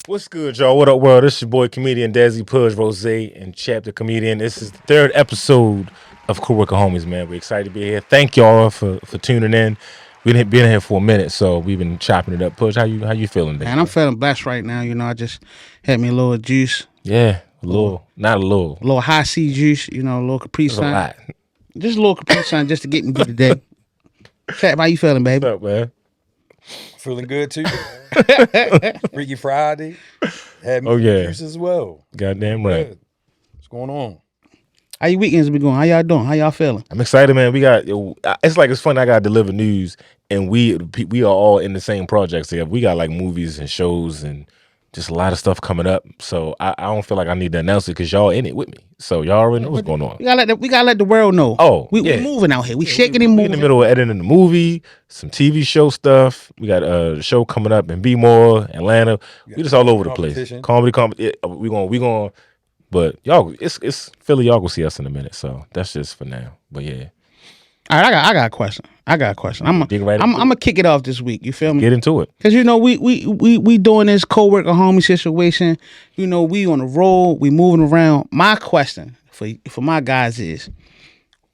What's good, y'all? What up, world? This is your boy, comedian Dazzy Pudge Rose and Chapter Comedian. This is the third episode of Coworker Homies, man. We're excited to be here. Thank y'all for tuning in. We didn't been here for a minute, so we've been chopping it up. Pudge, how you feeling, today? Man, I'm feeling blessed right now. I just had me a little juice, Yeah, not a little. a little high C juice, a little Capri That's a Sun. lot. Just a little Capri Sun just to get me through the day. Chap, how you feeling, baby? What's up, man? Feeling good too. Freaky Friday. Had me Oh, yeah. juice as well. Goddamn right. Good. What's going on? How your weekends been going? How y'all doing? How y'all feeling? I'm excited, man. It's funny. I got to deliver news, and we are all in the same projects here. We got like movies and shows and just a lot of stuff coming up. So I don't feel like I need to announce it because y'all in it with me. So y'all already know what's going on. We gotta let the world know. Oh, we yeah. moving out here. We shaking and We in moving. the middle of editing the movie, some TV show stuff. We got a show coming up in B-More, Atlanta. We just all over the place. Competition. Comedy. We going. But y'all, it's Philly. Y'all gonna see us in a minute. So that's just for now. But yeah, All right, I got a question. I'm Dig right into gonna kick it off this week. You feel me? get into it. Cause we doing this co-worker homie situation. We on the road. We moving around. My question for my guys is,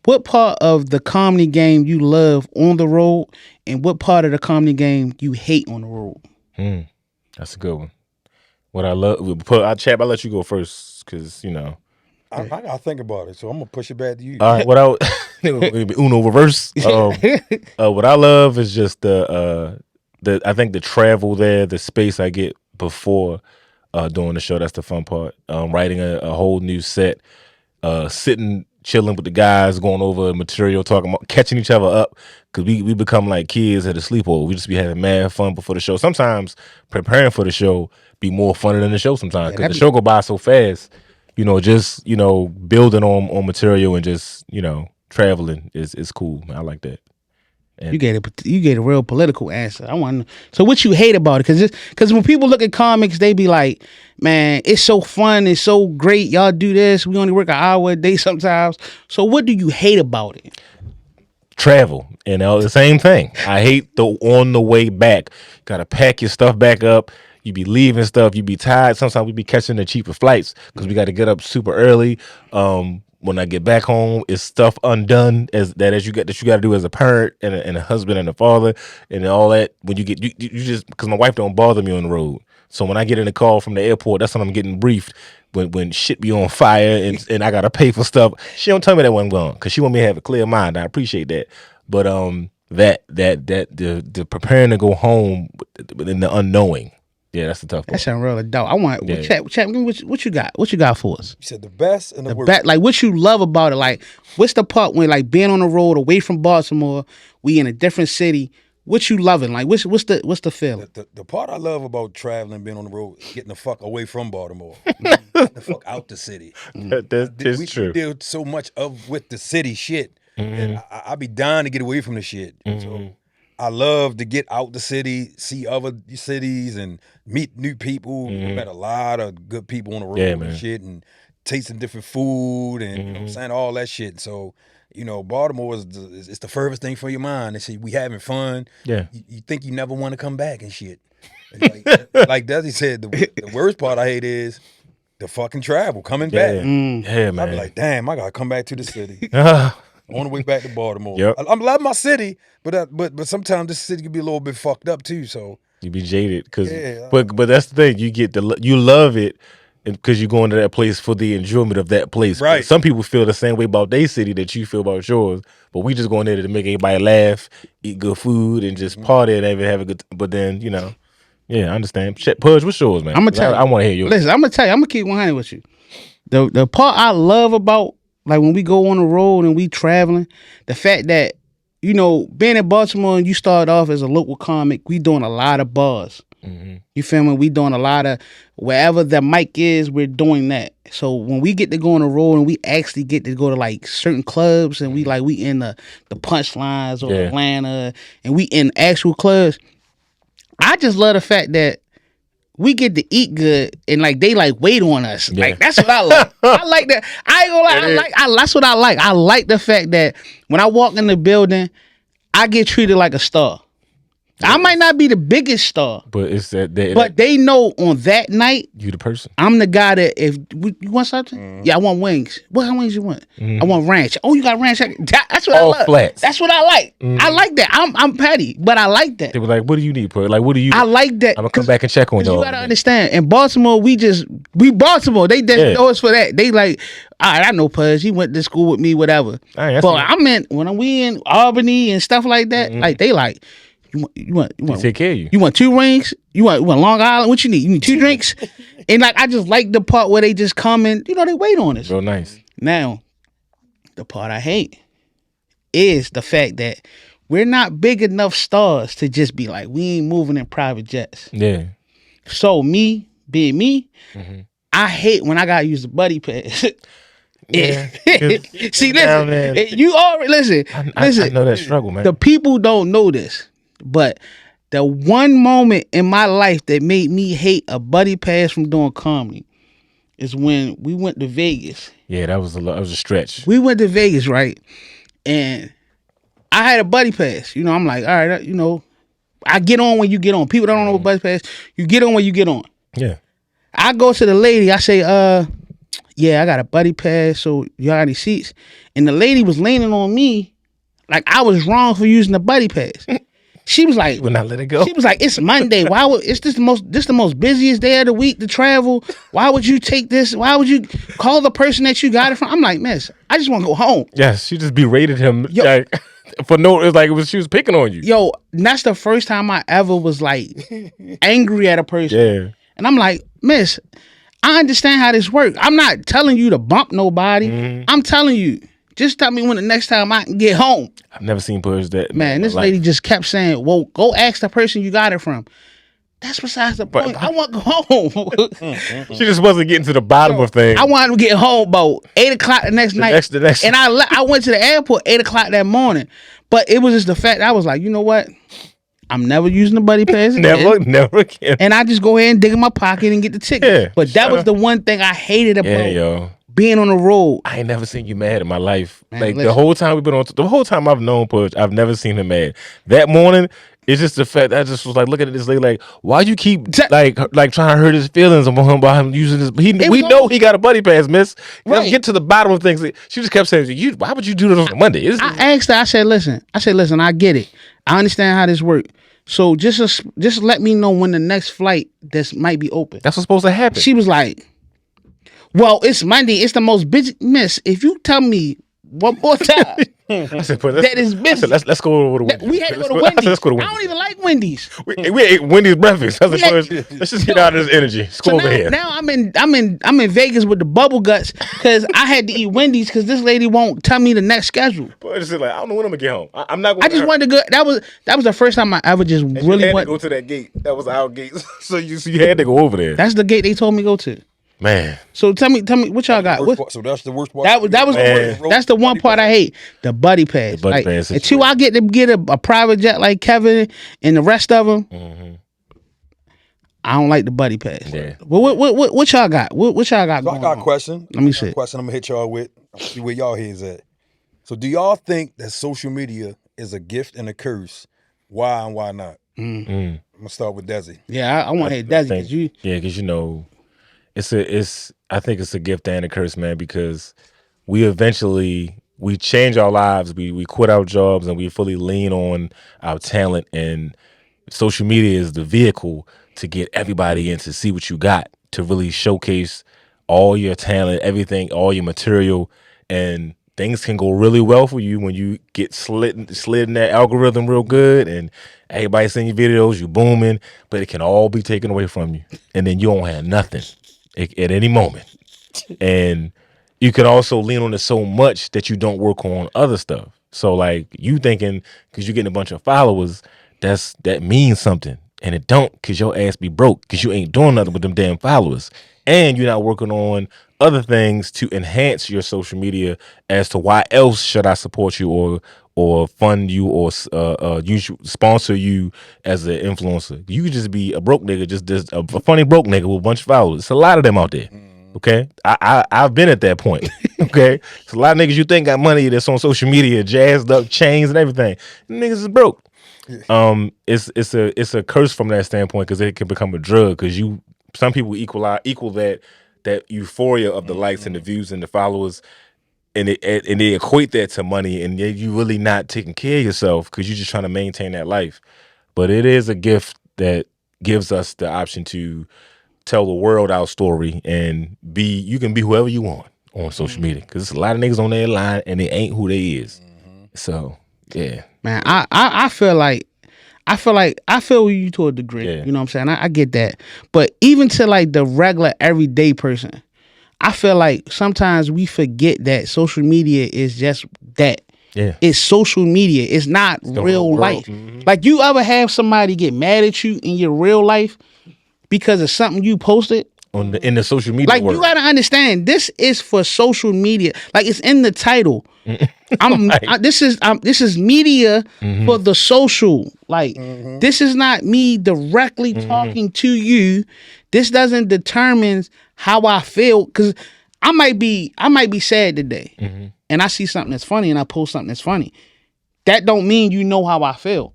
what part of the comedy game you love on the road, and what part of the comedy game you hate on the road? That's a good one. What I love, I'll let you go first because I gotta think about it, so I'm gonna push it back to you. All right, Uno reverse. What I love is just the I think the travel there, the space I get before doing the show. That's the fun part. Writing a whole new set, sitting, chilling with the guys, going over material, talking about catching each other up because we become like kids at a sleepover. We just be having mad fun before the show. Sometimes preparing for the show be more fun than the show sometimes because the show go by so fast. Just building on material and just traveling is cool. Man. I like that. And You get a real political answer. I want to. So what you hate about it? Because when people look at comics, they be like, man, it's so fun, it's so great. Y'all do this. We only work an hour a day sometimes. So what do you hate about it? travel, the same thing. I hate the on the way back. Gotta pack your stuff back up. You be leaving stuff. You be tired. Sometimes we be catching the cheaper flights because we got to get up super early. When I get back home, it's stuff undone as you got to do as a parent and a husband and a father and all that. When you get you just because my wife don't bother me on the road. So when I get in a call from the airport, that's when I'm getting briefed. When shit be on fire and I gotta pay for stuff, she don't tell me that when I'm gone because she want me to have a clear mind. I appreciate that, but the preparing to go home in the unknowing. Yeah, that's the tough part. That sound real adult. I want chat. Give me what you got. What you got for us? You said the best and the worst. Like what you love about it. Like what's the part when like being on the road away from Baltimore, we in a different city. What you loving? Like what's the feeling? The part I love about traveling, being on the road, is getting the fuck away from Baltimore, getting the fuck out the city. That's we true. deal so much with the city shit, and I be dying to get away from the shit. So I love to get out the city, see other cities, and meet new people. Met a lot of good people on the road and shit, and tasting different food, and you know what I'm saying, all that shit. So. Baltimore is the furthest thing from your mind. They say we having fun. Yeah. You think you never want to come back and shit. Like Desi said, the worst part I hate is the fucking travel, coming back. Yeah, man. I be like, damn, I gotta come back to the city. Uh, On the way back to Baltimore. Yep. I love my city, but sometimes this city can be a little bit fucked up too. So you be jaded because, Yeah. but that's the thing. You love it because you're going to that place for the enjoyment of that place. Right. But some people feel the same way about their city that you feel about yours. But we just going there to make everybody laugh, eat good food, and just party and even have a good. But then yeah, I understand. Pudge, what's yours, man? I'm gonna tell you. I want to hear yours. Listen, I'm gonna tell you. I'm gonna keep 100 with you. The part I love about like when we go on the road and we traveling, the fact that being in Baltimore and you start off as a local comic, we doing a lot of bars. You feel me? We doing a lot of wherever the mic is, we're doing that. So when we get to go on the road and we actually get to go to like certain clubs and we in the punchlines or Atlanta and we in actual clubs, I just love the fact that we get to eat good and like they like wait on us. Yeah. Like that's what I like. I like that. I ain't gonna lie. That's what I like. I like the fact that when I walk in the building, I get treated like a star. I might not be the biggest star, But it's that but they know on that night you the person. I'm the guy that if you want something, yeah, I want wings. What kind of wings you want? I want ranch. Oh, you got ranch? That's what All I love. flats. That's what I like. I like that. I'm petty, but I like that. They were like, "What do you need, bro? Like, what do you?" I like that. I'm gonna come back and check on Cause you y'all. gotta understand. In Baltimore, we Baltimore. They just know us for that. They like, all right, I know Pudge. He went to school with me, whatever. Right, But I meant when we in Albany and stuff like that, like they like, you want take care of you. You want 2 rings? You want Long Island? What you need? You need 2 drinks? And like I just like the part where they just come and they wait on us. Real nice. Now, the part I hate is the fact that we're not big enough stars to just be like, we ain't moving in private jets. Yeah. So me being me, I hate when I gotta use the buddy pass. Yeah. See, listen, you already listen. I know that struggle, man. The people don't know this, but the one moment in my life that made me hate a buddy pass from doing comedy is when we went to Vegas. Yeah, that was a stretch. We went to Vegas, right? And I had a buddy pass. I'm like, all right, I get on when you get on. People don't know what buddy pass. You get on when you get on. Yeah. I go to the lady. I say, yeah, I got a buddy pass. So you got any seats? And the lady was leaning on me like I was wrong for using the buddy pass. She was like, "Would not let it go." She was like, "It's Monday. Why would it's this the most busiest day of the week to travel? Why would you take this? Why would you call the person that you got it from?" I'm like, "Miss, I just want to go home." Yes, she just berated him like, for no. It was like she was picking on you. Yo, that's the first time I ever was like angry at a person. Yeah. And I'm like, "Miss, I understand how this works. I'm not telling you to bump nobody. I'm telling you, just tell me when the next time I can get home." I've never seen Pudge that. Man, this lady just kept saying, "Well, go ask the person you got it from." That's besides the point. I want to go home. She just wasn't getting to the bottom of things. I wanted to get home about 8:00 the next night. The next and I went to the airport 8:00 that morning. But it was just the fact I was like, you know what? I'm never using the buddy pass again. Never again. And I just go ahead and dig in my pocket and get the ticket. Yeah, but that was the one thing I hated about being on the road. I ain't never seen you mad in my life. Man, like listen. the whole time we've been on, the whole time I've known Pudge, I've never seen him mad. That morning, it's just the fact that I just was like looking at this lady like, why you keep like trying to hurt his feelings about him using this? We know he got a buddy pass, miss. Let's get to the bottom of things. She just kept saying, "Why would you do this on Monday?" I asked her. I said, "Listen, I get it. I understand how this works. So just let me know when the next flight that might be open." That's what's supposed to happen. She was like, "Well, it's Monday. It's the most busy." Miss, if you tell me one more time I said, that is busy. I said, let's go over to Wendy's. We had to go to Wendy's. Let's go to Wendy's. I don't even like Wendy's. We ate Wendy's breakfast. I said, let's just get out of this energy. Let's go over here. Now I'm in Vegas with the bubble guts because I had to eat Wendy's because this lady won't tell me the next schedule. But it's like, I don't know when I'm gonna get home. I'm not. I just wanted to go. That was the first time I ever just really had went to go to that gate. That was our gate. So you had to go over there. That's the gate they told me to go to. Man. So tell me what y'all got. So that's the worst part. That was that's the one part I hate. The buddy pass. The buddy pass until I get to get a private jet like Kevin and the rest of them. I don't like the buddy pass. Yeah. Well, what y'all got? What y'all got? So I got a question. Let me see. Question I'm gonna hit y'all with. See where y'all heads at. So do y'all think that social media is a gift and a curse? Why and why not? I'm gonna start with Desi. Yeah, I want to hit Desi because you. Yeah, because I think it's a gift and a curse, man, because we change our lives. We quit our jobs and we fully lean on our talent, and social media is the vehicle to get everybody in to see what you got, to really showcase all your talent, everything, all your material, and things can go really well for you when you get slid in that algorithm real good and everybody seeing your videos, you booming, but it can all be taken away from you. And then you don't have nothing at any moment. And you can also lean on it so much that you don't work on other stuff. So like you thinking, because you're getting a bunch of followers, that means something. And it don't, because your ass be broke, because you ain't doing nothing with them damn followers. And you're not working on other things to enhance your social media as to why else should I support you or fund you or sponsor you as an influencer. You could just be a broke nigga, just a funny broke nigga with a bunch of followers. It's a lot of them out there. Okay, I've been at that point. Okay, it's a lot of niggas you think got money that's on social media, jazzed up chains and everything. Niggas is broke. it's a curse from that standpoint because it can become a drug because some people equal that euphoria of the likes and the views and the followers and they equate that to money and you really not taking care of yourself because you're just trying to maintain that life. But it is a gift that gives us the option to tell the world our story and you can be whoever you want on social media because there's a lot of niggas on their line and they ain't who they is. So yeah, man, I feel you to a degree. Yeah. You know what I'm saying? I get that. But even to like the regular everyday person, I feel like sometimes we forget that social media is just that. yeah. It's social media. It's not the real whole world. life. Mhm. Like you ever have somebody get mad at you in your real life because of something you posted? In the social media Like world. you gotta understand, this is for social media. Like it's in the title. Right. This is media for the social. Like this is not me directly talking to you. This doesn't determine how I feel because I might be sad today, and I see something that's funny, and I post something that's funny. That don't mean you know how I feel.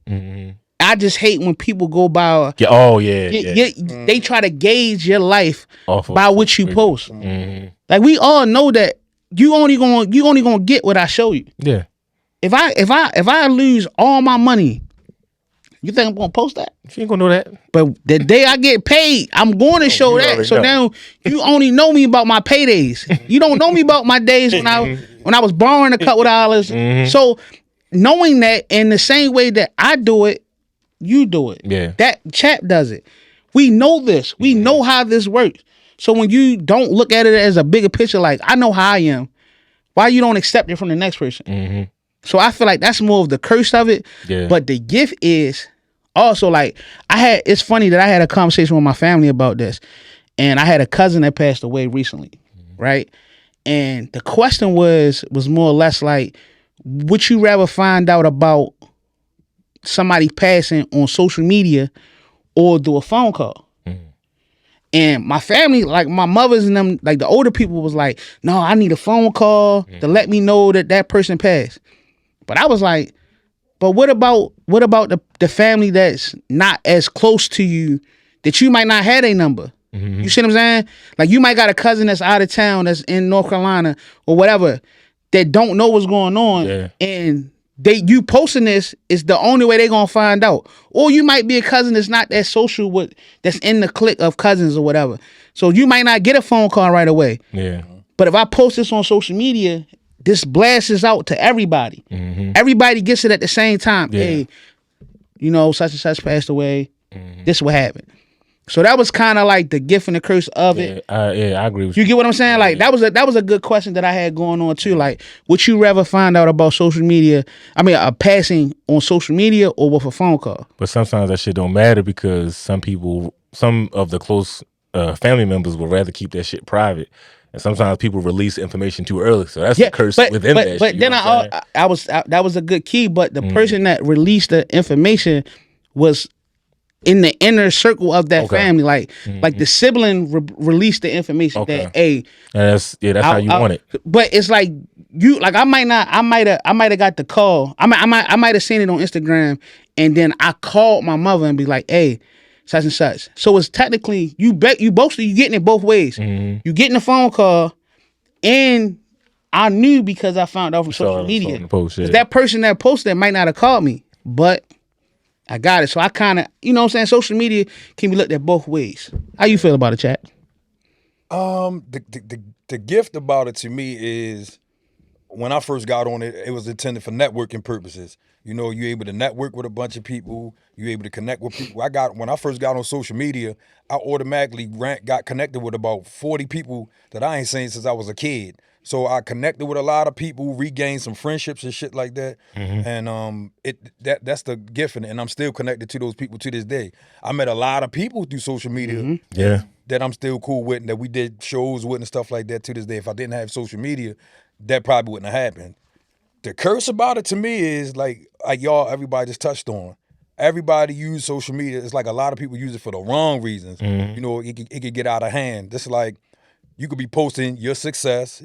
I just hate when people go by. Yeah, oh yeah. They try to gauge your life Off of by what you post. Like we all know that you only gonna get what I show you. Yeah. If I lose all my money, you think I'm gonna post that? She ain't gonna know that. But the day I get paid, I'm going to show you that. already So know. now you only know me about my paydays. You don't know me about my days when I was borrowing a couple dollars. So knowing that in the same way that I do it, you do it. Yeah. That chap does it. We know this. We know how this works. So when you don't look at it as a bigger picture, like I know how I am, why you don't accept it from the next person? So I feel like that's more of the curse of it. Yeah. But the gift is also like it's funny that I had a conversation with my family about this. And I had a cousin that passed away recently, right? And the question was more or less like, would you rather find out about somebody passing on social media or do a phone call? And my family, like my mothers and them, like the older people was like, no, I need a phone call to let me know that person passed. But I was like, but what about the family that's not as close to you that you might not have a number? You see what I'm saying? Like you might got a cousin that's out of town that's in North Carolina or whatever that don't know what's going on. Yeah. And you posting this is the only way they gonna find out. Or you might be a cousin that's not that social with that's in the clique of cousins or whatever. So you might not get a phone call right away. Yeah. But if I post this on social media, this blasts out to everybody. Everybody gets it at the same time. Yeah. Hey, you know, such and such passed away. This what happened. So that was kind of like the gift and the curse of it. Yeah, I agree with You get what I'm saying? Like that was a good question that I had going on too. Like, would you rather find out about social media? I mean, a passing on social media or with a phone call? But sometimes that shit don't matter because some of the close family members would rather keep that shit private. And sometimes people release information too early. So that's a curse within that shit. But you then know what I'm saying? that was a good key. But the person that released the information was in the inner circle of that family. Like the sibling released the information that, hey, that's how you want it. But it's like you, like I might have got the call. I might have seen it on Instagram, and then I called my mother and be like, hey, such and such. So it's technically you getting it both ways. You getting a phone call, and I knew because I found out from social media. From the post, yeah. That person that posted it might not have called me, but I got it. So I kind of, you know what I'm saying? Social media can be looked at both ways. How you feel about it, chat? The gift about it to me is when I first got on it, it was intended for networking purposes. You know, you're able to network with a bunch of people. You're able to connect with people. When I first got on social media, I automatically got connected with about 40 people that I ain't seen since I was a kid. So I connected with a lot of people, regained some friendships and shit like that. And that's the gift in it. And I'm still connected to those people to this day. I met a lot of people through social media that I'm still cool with and that we did shows with and stuff like that to this day. If I didn't have social media, that probably wouldn't have happened. The curse about it to me is like everybody just touched on. Everybody use social media. It's like a lot of people use it for the wrong reasons. You know, it could get out of hand. Just like you could be posting your success,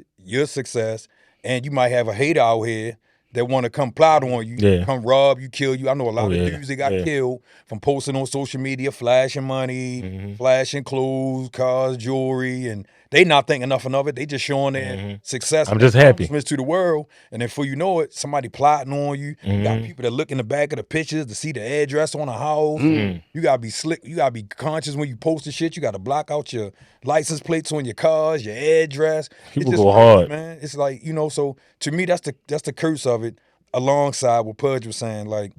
and you might have a hater out here that want to come plot on you, Yeah. come rob you, kill you. I know a lot Oh, of yeah. dudes that got Yeah. killed from posting on social media, flashing money, flashing clothes, cars, jewelry, and they not thinking nothing of it. They just showing their success. I'm and just happy. accomplishments to the world, and then before you know it, somebody plotting on you. You got people that look in the back of the pictures to see the address on a house. You gotta be slick. You gotta be conscious when you post the shit. You gotta block out your license plates on your cars, your address. People it's just go crazy, hard. man. It's like, you know. So to me, that's the curse of it. Alongside what Pudge was saying, like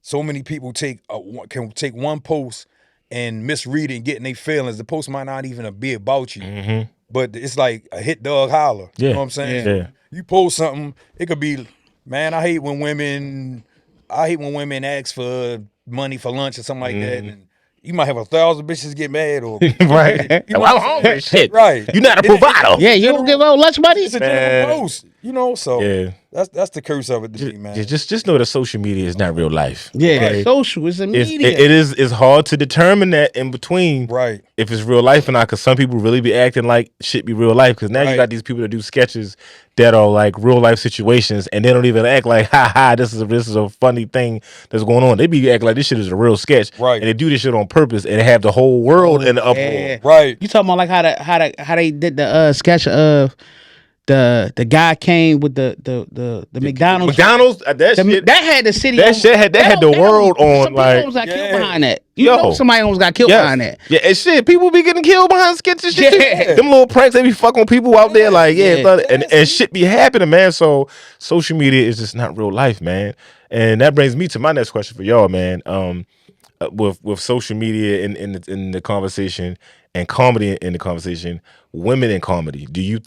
so many people can take one post and misread it and get in their feelings. The post might not even be about you, but it's like a hit dog holler. Yeah. You know what I'm saying? Yeah. You post something, it could be, man, I hate when women ask for money for lunch or something like that. And you might have 1,000 bitches get mad or Right. You know I'm what I'm hungry. saying? Shit. Right. You're not a provider. Yeah, you don't give out lunch money. It's a Man. general post, you know. So Yeah. that's the curse of it to me, man. Just know that social media is not real life. Yeah, Okay? social. It's a media. It's hard to determine that in between, Right. if it's real life or not, because some people really be acting like shit be real life. Because now you Right. got these people that do sketches that are like real life situations, and they don't even act like, ha ha, this is a funny thing that's going on. They be acting like this shit is a real sketch, Right. And they do this shit on purpose and have the whole world in the uproar. Yeah. Right. You talking about like how they did the sketch of the guy came with the McDonald's. McDonald's, that shit. That had the city. That shit had the world on, Some people like, almost got killed yeah. behind that. You Yo. know somebody almost got killed Yes. behind that. Yeah, and shit, people be getting killed behind sketches. Shit. Yeah. Them little pranks, they be fucking people out there, like, yeah, Yeah. and shit be happening, man. So social media is just not real life, man. And that brings me to my next question for y'all, man. With social media in the conversation and comedy in the conversation, women in comedy, do you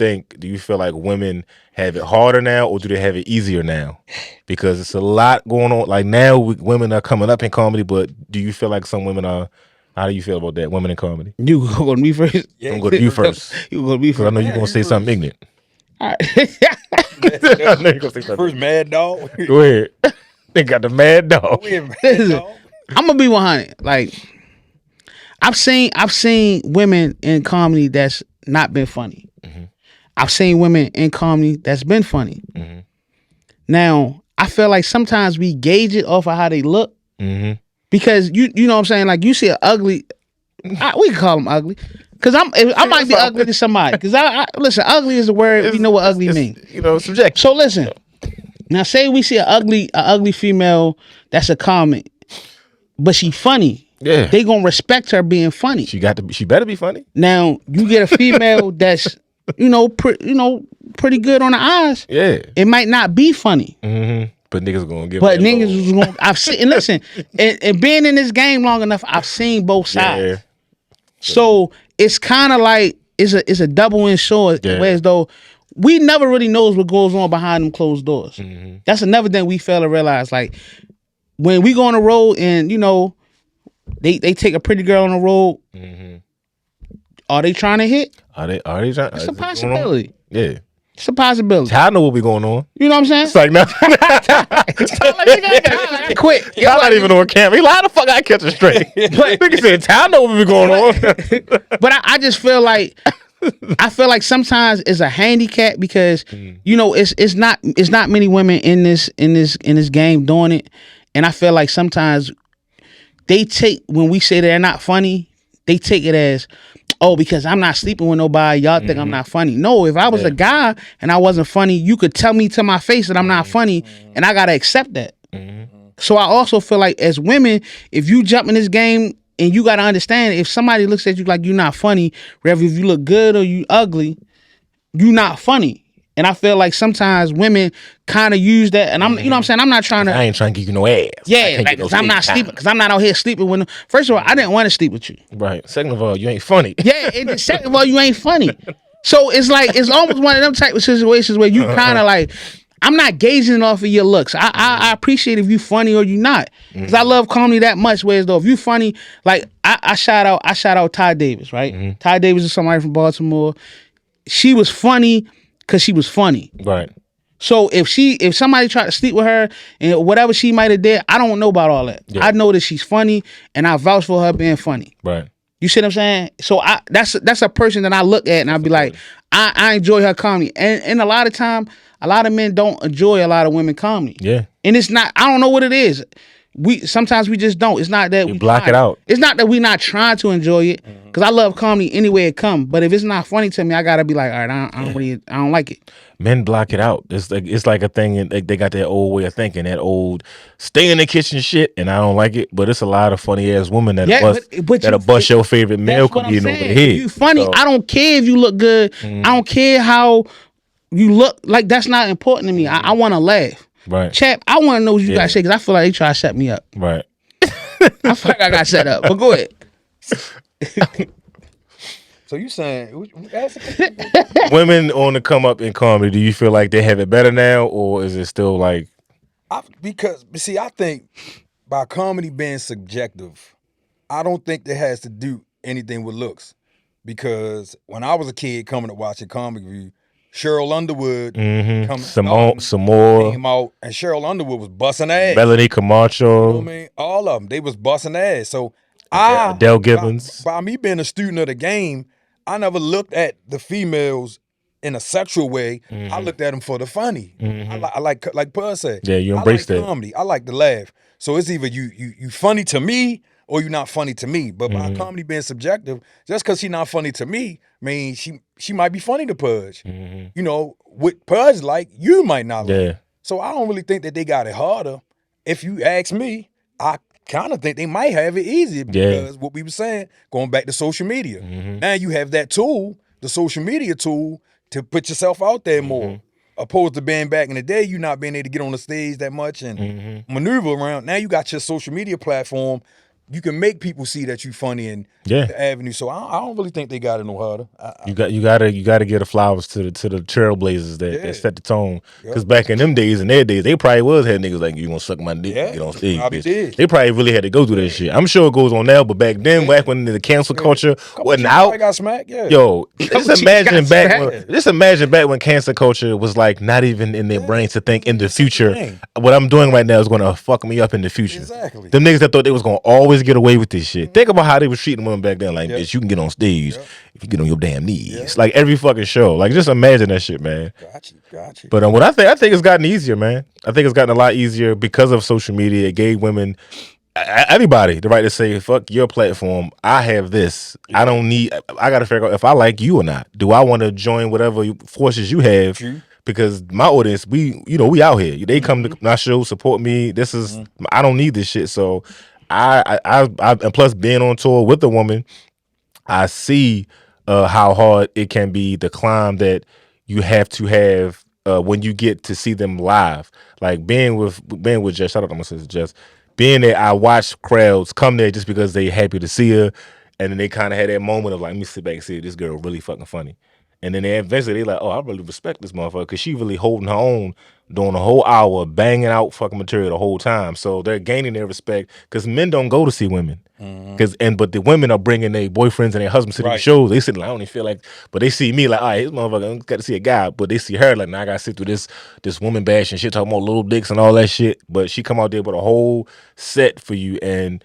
feel like women have it harder now, or do they have it easier now? Because it's a lot going on. Like now, women are coming up in comedy, but do you feel like some women are? How do you feel about that? Women in comedy. You go to me first. Yeah. I'm going to you first, You go to me because I first. know you're gonna say something ignorant. All right. I know you're gonna say something. First mad dog. Go ahead. They got the mad dog. Listen, I'm gonna be 100. Like I've seen women in comedy that's not been funny. I've seen women in comedy that's been funny. Now I feel like sometimes we gauge it off of how they look, because you know what I'm saying. Like you see an ugly, we can call them ugly, because I might be ugly to somebody. Because I listen, ugly is a word. We know what ugly means. You know, subjective. So listen. Now say we see an ugly female that's a comic, but she funny. Yeah. They gonna respect her being funny. She better be funny. Now you get a female that's pretty good on the eyes. Yeah. It might not be funny, But niggas gonna give. but her a niggas little- was gonna. I've seen and listen, and being in this game long enough, I've seen both sides. Yeah. So it's kind of like it's a double-edged sword. Yeah. Whereas though we never really knows what goes on behind them closed doors. That's another thing we fail to realize. Like when we go on the road and they take a pretty girl on the road, are they trying to hit? Are they trying? It's a possibility. Yeah. It's a possibility. I know what be going on. You know what I'm saying? It's like no. I quit. Y'all not even on camera. He like, how the fuck I catch it straight? Nigga said, I know what be going on. But I just feel like sometimes it's a handicap because it's not many women in this game doing it, and I feel like sometimes they take, when we say they're not funny, they take it as, oh, because I'm not sleeping with nobody, y'all think I'm not funny. No, if I was a guy and I wasn't funny, you could tell me to my face that I'm not funny, and I gotta accept that. So I also feel like as women, if you jump in this game, and you gotta understand, if somebody looks at you like you're not funny, whether if you look good or you ugly, you not funny. And I feel like sometimes women kind of use that, and you know what I'm saying? I'm not trying to. I ain't trying to give you no ass. Yeah, like, cause I'm not sleeping, because I'm not out here sleeping with them. First of all, I didn't want to sleep with you. Right. Second of all, you ain't funny. Yeah, and then second of all, you ain't funny. So it's like, it's almost one of them type of situations where you kind of like, I'm not gauging off of your looks. I appreciate if you funny or you not, because I love comedy that much. Whereas though, if you funny, like I shout out Ty Davis, right? Ty Davis is somebody from Baltimore. She was funny because she was funny. Right. So if somebody tried to sleep with her and whatever she might have did, I don't know about all that. Yeah. I know that she's funny, and I vouch for her being funny. Right. You see what I'm saying? So that's a person that I look at and I'll be like, I enjoy her comedy. And a lot of time A lot of men don't enjoy a lot of women comedy. Yeah. And it's not, I don't know what it is. Sometimes we just don't. It's not that we block it out. It's not that we not trying to enjoy it. Cause I love comedy any way it come. But if it's not funny to me, I gotta be like, all right, I don't like it. Men block it out. It's like a thing. And they got that old way of thinking, that old stay in the kitchen shit, and I don't like it. But it's a lot of funny ass women that bust your favorite male comedian over the head. You funny. So, I don't care if you look good. I don't care how you look. Like that's not important to me. I want to laugh. Right. Chap, I want to know what you got to say because I feel like they try to set me up. Right. I feel like I got set up. But go ahead. So you saying women on the come up in comedy, do you feel like they have it better now, or is it still like? Because see, I think by comedy being subjective, I don't think that has to do anything with looks. Because when I was a kid coming up watching Comic View, Cheryl Underwood some more came out, and Cheryl Underwood was busting ass. Melanie Camacho. You know what I mean? All of them, they was busting ass. So Adele Gibbons. By me being a student of the game, I never looked at the females in a sexual way. I looked at them for the funny. I like Puz said. Yeah, you embrace that comedy. I like to laugh. So it's either you funny to me or you're not funny to me. But by comedy being subjective, just because she's not funny to me, I mean she might be funny to Pudge. You know, what Pudge like, you might not like. Yeah. So I don't really think that they got it harder. If you ask me, I kind of think they might have it easier because what we were saying, going back to social media. Now you have that tool, the social media tool, to put yourself out there more. Opposed to being back in the day, you not being able to get on the stage that much and maneuver around. Now you got your social media platform. You can make people see that you funny in the avenue. So I don't really think they got it no harder. You gotta give the flowers to the trailblazers that set the tone. Because back in them days, in their days, they probably was had niggas like, you gonna suck my dick, get on stage, bitch. They probably really had to go through that shit. I'm sure it goes on now, but back then, back when the cancel culture wasn't out, got smacked. Yo, just imagine back when cancel culture was like not even in their brains to think in the future. What I'm doing right now is gonna fuck me up in the future. Exactly. Them niggas that thought they was gonna always get away with this shit. Think about how they was treating women back then. Like, bitch, you can get on stage if you get on your damn knees. Like every fucking show. Like, just imagine that shit, man. Got you. But what I think it's gotten easier, man. I think it's gotten a lot easier because of social media. It gave women, anybody, the right to say, fuck your platform. I have this. I don't need. I got to figure out if I like you or not. Do I want to join whatever forces you have? Because my audience, we out here. They come to my show, support me. This is I don't need this shit. So I and plus being on tour with a woman, I see how hard it can be, the climb that you have to have when you get to see them live. Like being with Jess, shout out to my sister Jess. Being there, I watch crowds come there just because they happy to see her, and then they kind of had that moment of like, let me sit back and see this girl really fucking funny. And then eventually they like, oh, I really respect this motherfucker because she really holding her own during the whole hour, banging out fucking material the whole time. So they're gaining their respect because men don't go to see women. But the women are bringing their boyfriends and their husbands to these shows. They sit like, I don't even feel like, but they see me like, all right, this motherfucker got to see a guy. But they see her like, now I got to sit through this woman bash and shit, talking about little dicks and all that shit. But she come out there with a whole set for you. And,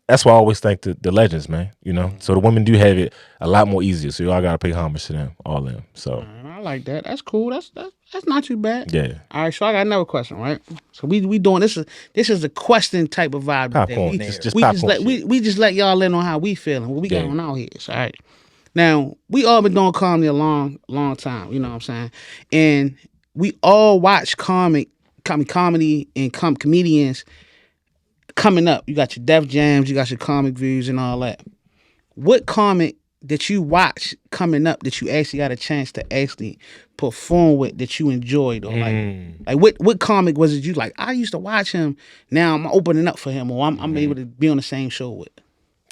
that's why I always thank the legends, man. So the women do have it a lot more easier. So y'all gotta pay homage to them, all them. So I like that. That's cool. That's not too bad. Yeah. All right, so I got another question, right? So we doing this is a question type of vibe. Popcorn. We just let y'all in on how we feeling, what we got on out here. So, all right. Now we all been doing comedy a long time. You know what I'm saying? And we all watch comedy and comedians coming up. You got your Def Jams, you got your comic views and all that. What comic that you watch coming up that you actually got a chance to actually perform with that you enjoyed, or like what comic was it you like? I used to watch him. Now I'm opening up for him, or I'm able to be on the same show with.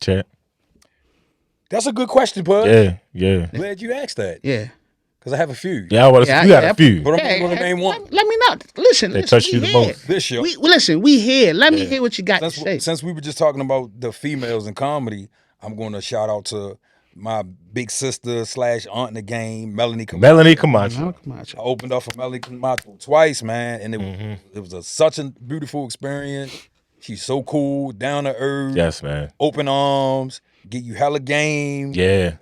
Chat. That's a good question, bud. Yeah. Glad you asked that. Yeah. Because I have a few. Yeah, you got a few. But I'm going to name one. Let me know. Listen. They touched you the most. This year. We here. Let me hear what you got to say. Since we were just talking about the females in comedy, I'm going to shout out to my big sister / aunt in the game, Melanie Camacho. I opened up for Melanie Camacho twice, man, and it was such a beautiful experience. She's so cool, down to earth. Yes, man. Open arms, get you hella game. Yeah.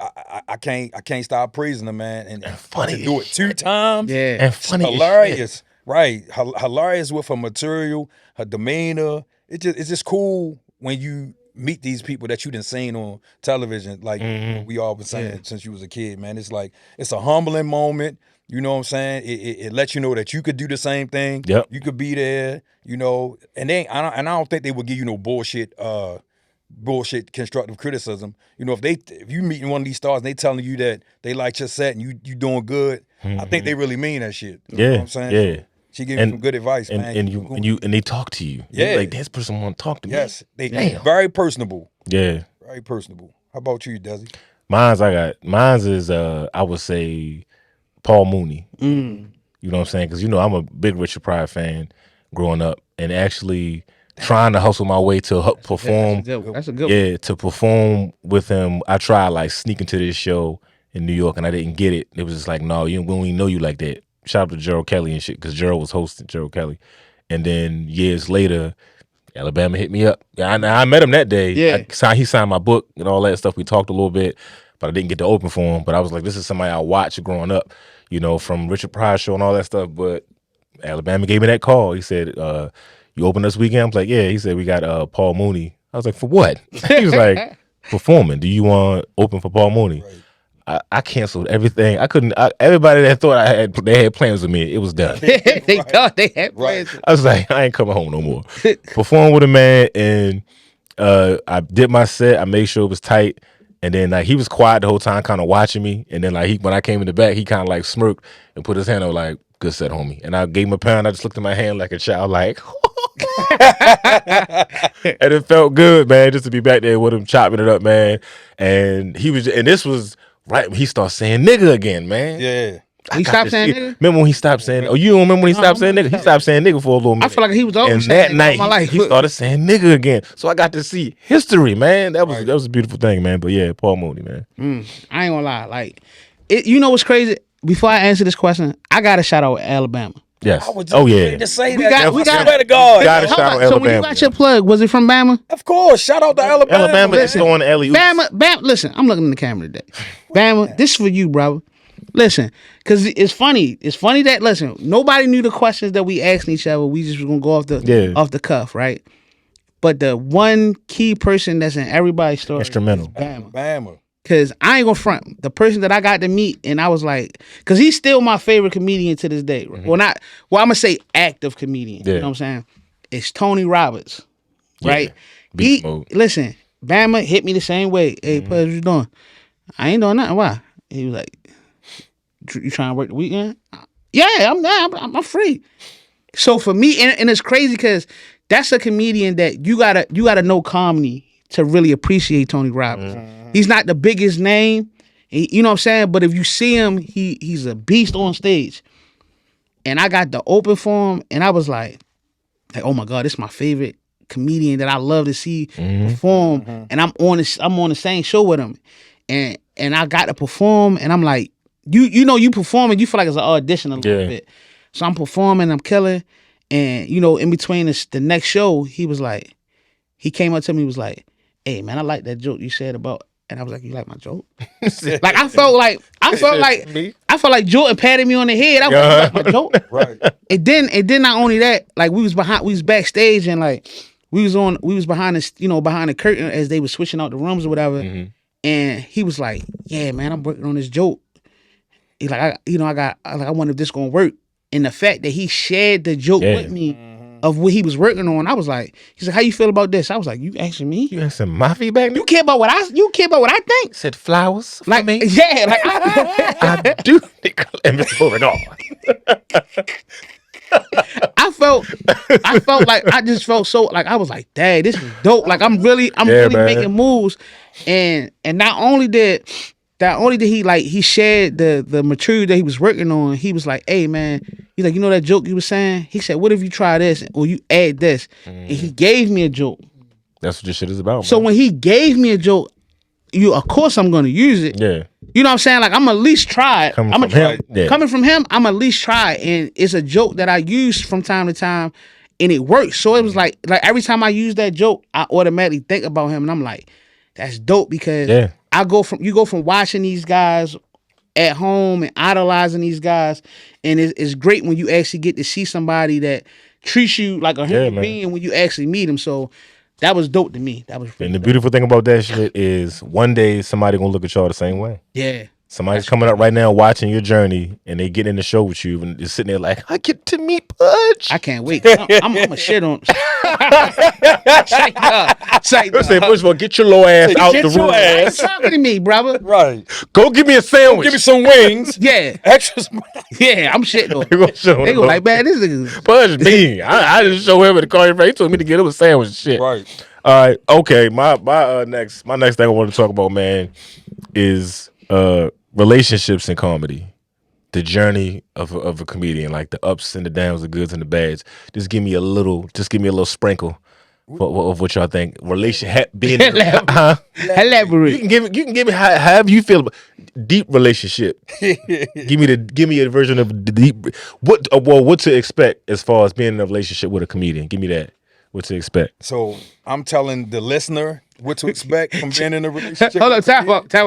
I can't stop praising her, man. And funny to do it 2 times, Yeah. And funny as shit. hilarious, right? Hilarious with her material, her demeanor. It's just cool when you meet these people that you done seen on television, like we all been saying since you was a kid, man. It's like it's a humbling moment. You know what I'm saying? It lets you know that you could do the same thing. Yep. You could be there. You know, and I don't think they would give you no bullshit constructive criticism. You know, if you meeting one of these stars and they telling you that they like your set and you doing good, I think they really mean that shit. You know what I'm saying? Yeah. So she gave you some good advice, man. And they talk to you. Yeah. Like this person want to talk to me. Yes, they Damn. very personable. Yeah. Very personable. How about you, Desi? Mine's is I would say Paul Mooney. You know what I'm saying? Because I'm a big Richard Pryor fan growing up, and actually trying to hustle my way to perform. That's a good one. Yeah, to perform with him. I tried like sneaking to this show in New York, and I didn't get it. It was just like, no, we don't even know you like that. Shout out to Gerald Kelly and shit, because Gerald was hosting, Gerald Kelly. And then years later, Alabama hit me up. Yeah, I met him that day. Yeah. He signed my book and all that stuff. We talked a little bit, but I didn't get to open for him. But I was like, this is somebody I watched growing up, from Richard Pryor show and all that stuff. But Alabama gave me that call. He said, you open this weekend? I was like, yeah. He said, we got Paul Mooney. I was like, for what? He was like, performing. Do you want to open for Paul Mooney? Right. I canceled everything. I couldn't. Everybody that thought they had plans with me, it was done. They thought they had plans. Right. I was like, I ain't coming home no more. Performed with a man, and I did my set. I made sure it was tight, and then like he was quiet the whole time, kind of watching me. And then like when I came in the back, he kind of like smirked and put his hand up like, "Good set, homie." And I gave him a pound. I just looked at my hand like a child, like. And it felt good, man, just to be back there with him, chopping it up, man. And this was right when he started saying nigga again, man. Yeah. He stopped saying nigga? Remember when he stopped saying? Oh, you don't remember when he stopped saying nigga? He stopped saying nigga for a little minute. I feel like he was always And saying that nigga night, all my life. he started saying nigga again. So I got to see history, man. That was a beautiful thing, man. But yeah, Paul Mooney, man. I ain't gonna lie. Like, you know what's crazy? Before I answer this question, I gotta shout out Alabama. Yes. I was just Oh yeah. ready to say We that. got- we I got- swear to God. Gotta Hold shout on. out So when you Alabama. got your plug, was it from Bama? Of course. Shout out to Alabama. Alabama is throwing alley-oops. Bama, listen, I'm looking in the camera today. Bama, this is for you, brother. Listen, because it's funny. It's funny that, listen, nobody knew the questions that we asked each other. We just was going to go off the cuff, right? But the one key person that's in everybody's story Instrumental. is Bama. Bama. Because I ain't going to front. The person that I got to meet, and I was like, because he's still my favorite comedian to this day. Right? Well, I'm going to say active comedian. You know what I'm saying? It's Tony Roberts, right? Beast mode. Listen, Bama hit me the same way. Hey, Pudge, what you doing? I ain't doing nothing. Why? He was like, you trying to work the weekend? Yeah, I'm free. So for me, and it's crazy because that's a comedian that you gotta know comedy to really appreciate Tony Robbins. He's not the biggest name, you know what I'm saying? But if you see him, he's a beast on stage. And I got the open for him, and I was like, oh my God, this is my favorite comedian that I love to see perform. And I'm on the same show with him. And I got to perform, and I'm like, you performing, you feel like it's an audition a little bit. So I'm performing, I'm killing, and in between the next show, he came up to me, was like, hey man, I like that joke you said about, and I was like, you like my joke? Like I felt like Jordan patted me on the head. I was like, you like my joke? Right. And then not only that, like we was backstage, and like we was behind this, behind the curtain as they were switching out the rooms or whatever. And he was like, yeah, man, I'm working on this joke. He's like, I wonder if this gonna work. And the fact that he shared the joke with me of what he was working on, I was like, he said, how you feel about this? I was like, you asking me? You asking my feedback? You care about what I think? Said flowers for Like me. yeah, like I do think let me moving on. I felt like I just felt so like I was like, dang, this is dope. Like I'm really man. making moves. And not only did he shared the material that he was working on, he was like, hey man, he's like, that joke you was saying? He said, what if you try this or you add this? And he gave me a joke. That's what this shit is about. So when he gave me a joke, of course I'm gonna use it. Yeah. You know what I'm saying? Like I'm at least try it. Coming from him, I'm at least try it. And it's a joke that I use from time to time, and it works. So it was like every time I use that joke, I automatically think about him, and I'm like, that's dope because you go from watching these guys at home and idolizing these guys, and it's great when you actually get to see somebody that treats you like a human being when you actually meet them. So that was dope to me. That was really And the dope. beautiful thing about that shit is one day somebody gonna look at y'all the same way. Yeah. Somebody's coming up right now watching your journey, and they get in the show with you, and they're sitting there like, I get to meet Pudge. I can't wait. I'm a shit on. Say, First of all, get your little ass out the room. Why you talking to me, brother? Right. Go give me a sandwich. Give me some wings. Yeah. Extra. Yeah, I'm shitting on. They They go like, man, this nigga. Pudge me. I didn't show him at the car. He told me to get him a sandwich and shit. Right. All right. Okay. My next thing I want to talk about, man, is relationships in comedy. The journey of a comedian, like the ups and the downs, the goods and the bads. Just give me a little sprinkle of what y'all think. Being Elaborate. You can give me however you feel about deep relationship. give me a version of the deep what to expect as far as being in a relationship with a comedian. Give me that. What to expect. So I'm telling the listener what to expect from being in a relationship. Hold on, time out. He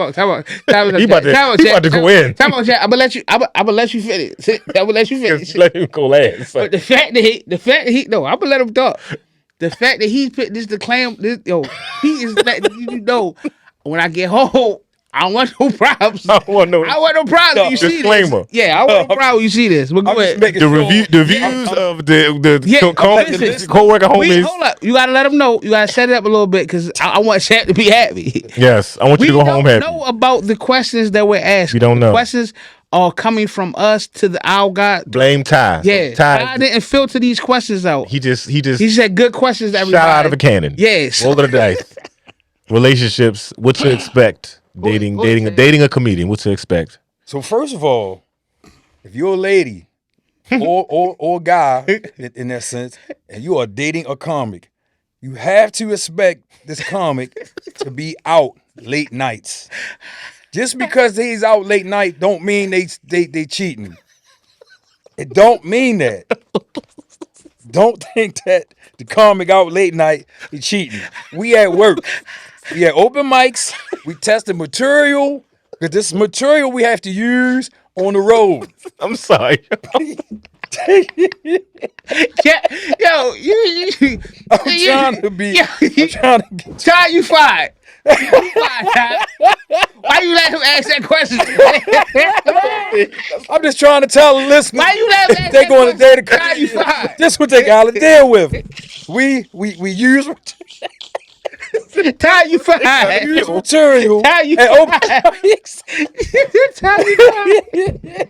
about to go in. Time out, Jack. I'm gonna let you finish. I'm gonna let you finish. Let him go last. But the fact that he, no, I'm gonna let him talk. The fact that he put this claim, he is letting you know when I get home, I don't want no problems. I want no problems. When you see disclaimer. this. Yeah, I want no problem when you see this. But go ahead. The reviews of the coworker homies. Hold up, you gotta let them know. You gotta set it up a little bit because I want Shaq to be happy. Yes, I want you to go home happy. We don't know about the questions that we're asking. We don't know. The questions are coming from us to our guy. Blame Ty. Yeah, Ty didn't filter these questions out. He just said good questions to everybody. Shot out of a cannon. Yes. Roll of the dice. Relationships. What to expect? Dating a comedian. What to expect? So first of all, if you're a lady or guy in that sense, and you are dating a comic, you have to expect this comic to be out late nights. Just because he's out late night don't mean they cheating. It don't mean that. Don't think that the comic out late night he cheating. We at work. We had open mics. We tested material because this is material we have to use on the road. I'm sorry. I'm trying to be. Ty, you fired. Why you let him ask that question? I'm just trying to tell the listeners. Why you let him ask they that going to question? date a Ty, you fired. This is what they got to deal with. We use. Ty, you fired. Use material. Ty, you and open mics. Ty, you fired.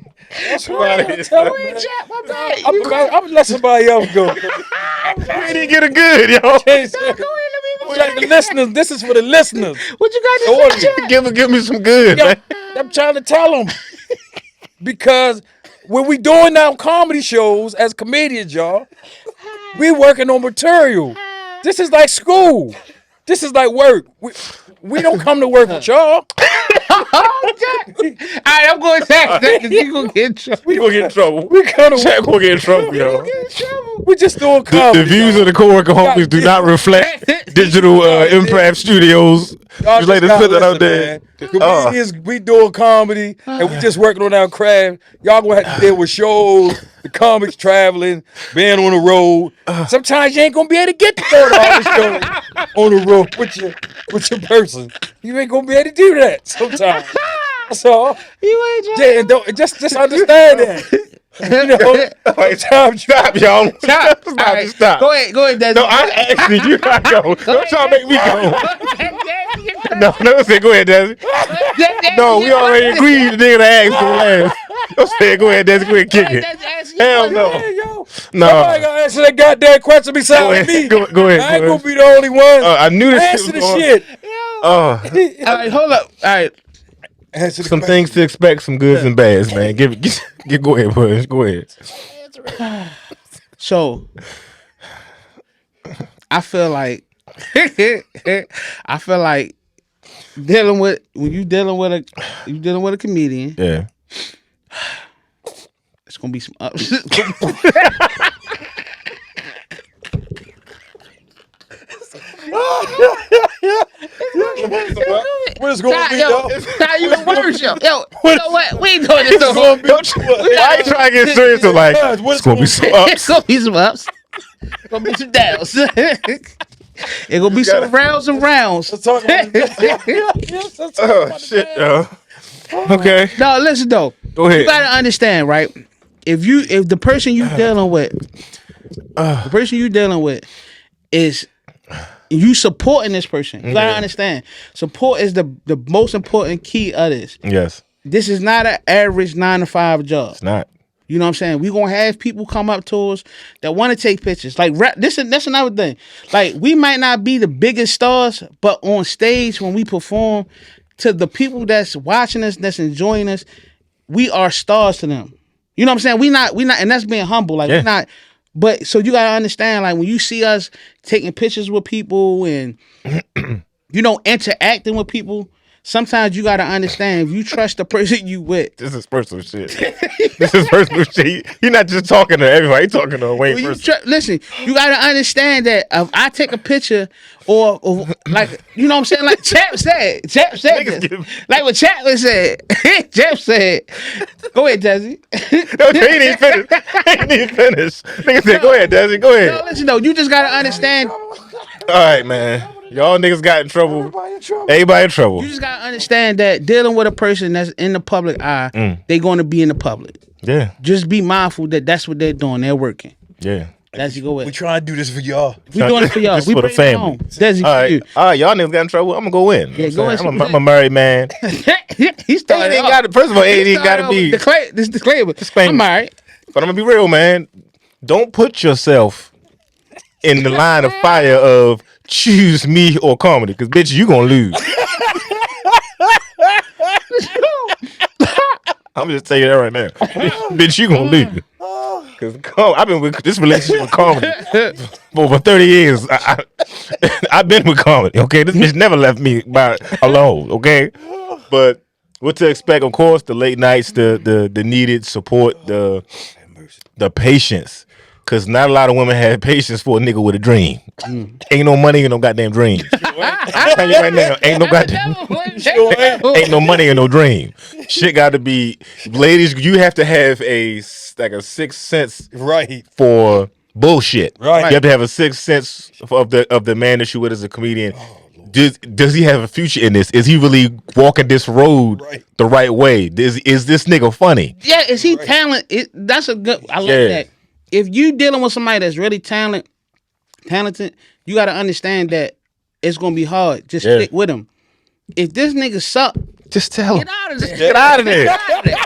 I'm gonna let somebody else go. We didn't get it good, yo. The listeners, this is for the listeners. What you got to say? Give me some good. Yo, Man. I'm trying to tell them because when we doing now comedy shows as comedians, y'all, we working on material. This is like school. This is like work. We don't come to work with y'all. All right, I'm going to text that because you going to get in trouble. We gonna get in trouble. Jack gonna get in trouble, yo. We just doing comedy. The views of the coworker homies do not reflect digital improv studios. Y'all Just like to gotta put that out listen, there. man. Comedians, we doing comedy and we just working on our craft. Y'all gonna have to deal with shows, the comics traveling, being on the road. Sometimes you ain't gonna be able to get to go to all the shows on the road with your person. You ain't gonna be able to do that sometimes. So You ain't yeah, and don't just understand that. You know, sometimes Stop, y'all. Stop. Stop. Go ahead, Desmond. No, I actually you not go. Don't try to make me go. No, say go ahead, Desi. No, we already agreed the nigga to ask for last. Don't say go ahead, Desi. Go ahead, kick it. Hell no. hey, yo, No. somebody gotta answer that goddamn question beside me. Go ahead. I ain't gonna be the only one. I knew this Answer shit the was going. shit. All right, hold up. All right. Answer the Some question. things to expect, some goods and bads, man. Go ahead, Push. Go ahead. So, I feel like dealing with a comedian, Yeah. it's gonna be some ups. What is going to be, yo, though? Ty, you the worst, yo. Yo, you know what? We ain't doing this no more. Why you trying to get serious? So like, it's gonna be some It's ups. gonna be some ups. It's gonna be some downs. It's gonna be some rounds and rounds. Let's talk about it. Oh shit, yo. Okay, No, listen though. go ahead. You gotta understand, right? If the person you dealing with, is you supporting this person, you gotta understand. Support is the most important key of this. Yes, This is not an average 9 to 5 job. it's not. You know what I'm saying? We're gonna have people come up to us that want to take pictures. Like that's another thing. Like we might not be the biggest stars, but on stage when we perform, to the people that's watching us, that's enjoying us, we are stars to them. You know what I'm saying? We not, and that's being humble. Like Yeah. we're not. But so you gotta understand, like when you see us taking pictures with people and interacting with people. Sometimes you gotta understand if you trust the person you with. This is personal shit. This is personal shit. You're not just talking to everybody. You're talking to a Wayne person. Listen, you gotta understand that if I take a picture or like you know what I'm saying, like Chap said this. Like what Chapman said. Chap said, go ahead, Desi. No, he ain't even finished. He ain't even finished. Nigga said, go ahead, Desi. Go ahead. No, listen though, you just gotta understand. All right, man. Y'all niggas got in trouble. Everybody in trouble. You just gotta understand that dealing with a person that's in the public eye, they gonna be in the public. Yeah. Just be mindful that that's what they're doing. They're working. Yeah. That's you go with. We trying to do this for y'all. We doing it for y'all. This We for the bring it family. home. Desi, All for right. you. All right, y'all niggas got in trouble. I'm gonna go in. Yeah, go in. I'm a married man. He started Ain't off- got first of all, it he ain't started gotta off be. with this disclaimer. Disclaimer. I'm all right. But I'm gonna be real, man. Don't put yourself in the line of fire of choose me or comedy, because bitch, you gonna lose. I'm just telling you that right now. Bitch, you gonna lose. Because I've been with this relationship with comedy for over 30 years. I've been with comedy, okay? This bitch never left me alone, okay? But what to expect, of course, the late nights, the needed support, the patience. Because not a lot of women have patience for a nigga with a dream. Ain't no money in no goddamn dream. I'm telling you right now, ain't no goddamn... Ain't no money in no dream. Shit got to be, ladies. You have to have a sixth sense, Right. for bullshit. Right. You have to have a sixth sense of the man that you with as a comedian. Does he have a future in this? Is he really walking this road the right way? Is this nigga funny? Yeah, is he talented? That's a good. I like that. If you dealing with somebody that's really talented, you got to understand that it's gonna be hard. Just stick with him. If this nigga suck, just tell him. get out of there. Get out of there.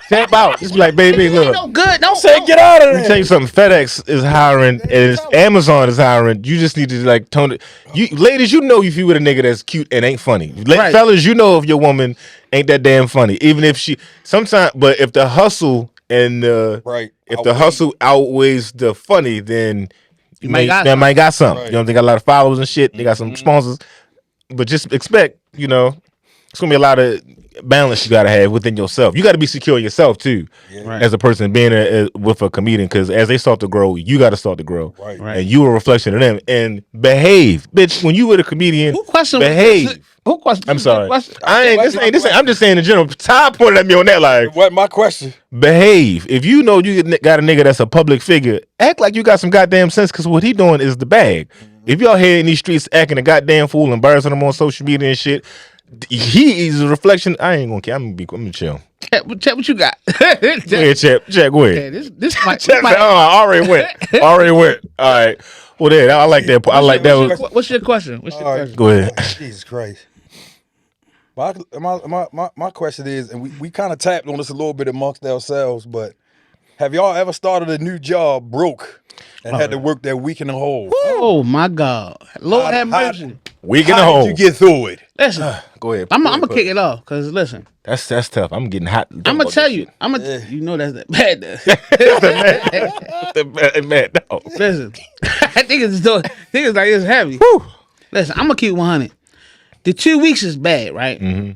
Tap out. Just be like, baby, Ain't look. no good. Don't Say, get out of Let me tell there. you something. FedEx is hiring, and Amazon is hiring. You just need to like tone it. You ladies, you know if you with a nigga that's cute and ain't funny. Right. Fellas, you know if your woman ain't that damn funny. Even if she sometimes, but if the hustle and if the hustle outweighs the funny, then you might got something. You know, they got a lot of followers and shit. They got some sponsors, but just expect, it's gonna be a lot of balance you gotta have within yourself. You gotta be secure in yourself too, as a person being with a comedian. Because as they start to grow, you gotta start to grow, and you a reflection of them. And behave, bitch. When you with a comedian, behave. Who question? I'm sorry. I ain't. I'm just saying in general. Ty pointed at me on that like, What my question? behave. If you know you got a nigga that's a public figure, act like you got some goddamn sense. Because what he doing is the bag. If y'all here in these streets acting a goddamn fool, embarrassing them on social media and shit. He is a reflection. I ain't gonna care. I'm gonna chill. Chat, what you got? Go ahead, Chap. Go ahead. Okay, this might. Chap said, I already went. All right. Well, then I like that. I like that. What's your question? Question? Go ahead. Jesus Christ. My question is, and we kind of tapped on this a little bit amongst ourselves, but have y'all ever started a new job broke and had to work that week in a hole? Oh my God, Lord have mercy. Week in a How hole. did you get through it? Listen, Go ahead. I'm gonna kick it off because listen, That's tough. I'm getting hot. I'm gonna tell you. You know that's that bad. Man, no. Listen, I think it's like it's heavy. Whew. Listen, I'm gonna keep 100. The 2 weeks is bad, right? Mm-hmm.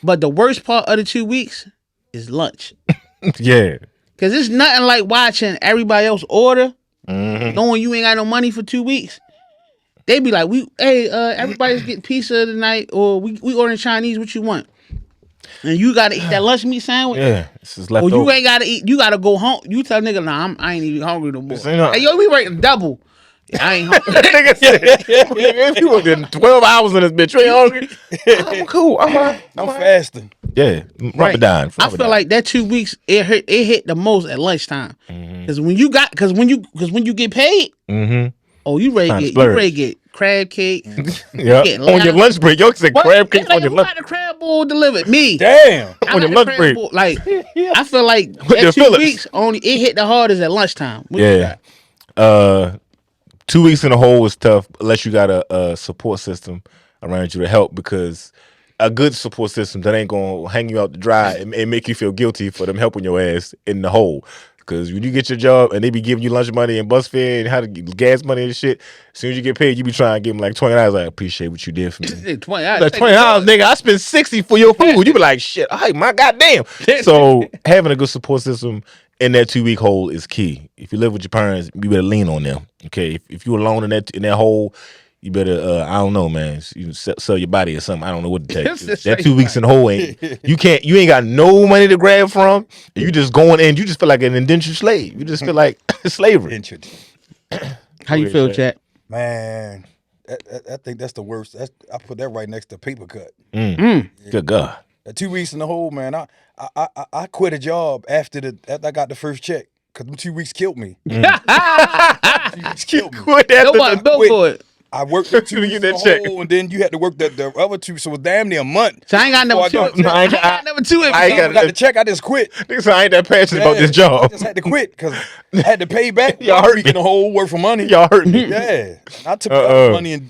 But the worst part of the 2 weeks is lunch. Yeah. Cause it's nothing like watching everybody else order, Mm-hmm. knowing you ain't got no money for 2 weeks. They be like, everybody's getting pizza tonight, or we ordering Chinese. What you want? And you gotta eat that lunch meat sandwich. Yeah, this is Or left you over. ain't gotta eat. You gotta go home. You tell nigga, nah, I ain't even hungry no more. Ain't no- Hey, yo, we working double. I ain't hungry. Nigga said, if you working 12 hours in this bitch, you ain't hungry. I'm cool. I'm fasting. Yeah, Right. Ramadan. I feel like that 2 weeks it hit the most at lunchtime. Because when you get paid, oh, you ready Time to to splurge. get crab cake. Yeah, Getting on your loud. lunch break. Yo said crab cakes on your Who lunch. got the crab bowl delivered? Me. Damn. I on your got the lunch crab break. bowl. Like I feel like the that 2 Phillips. weeks only it hit the hardest at lunchtime. What you Yeah. got? 2 weeks in a hole is tough unless you got a support system around you to help, because a good support system that ain't gonna hang you out to dry and make you feel guilty for them helping your ass in the hole. Because when you get your job and they be giving you lunch money and bus fare and how to get gas money and shit, as soon as you get paid, you be trying to give them like $20. I appreciate what you did for me. $20. Like $20, nigga. I spent $60 for your food. You be like, shit. Hey, my goddamn. So having a good support system in that 2 week hole is key. If you live with your parents, you better lean on them. Okay. If you're alone in that hole, you better I don't know, man. You sell your body or something. I don't know what to tell you. That 2 weeks in the hole ain't you ain't got no money to grab from. You just going in. You just feel like an indentured slave. You just feel like slavery. How you feel, Jack? Man, I think that's the worst. I put that right next to paper cut. Good God. 2 weeks in the hole, man. I quit a job after I got the first check because them 2 weeks killed me. 2 weeks killed me. Nobody built for it. I worked the 2 weeks in the hole, and then you had to work the other two, so it was damn near a month. So I ain't got number two. I ain't got number two. I got the check. I just quit. Nigga, I ain't that passionate about this I job. just had to quit because I had to pay back. Y'all hurt week me. in the hole worth of money. Y'all hurt me. Yeah, I took that money and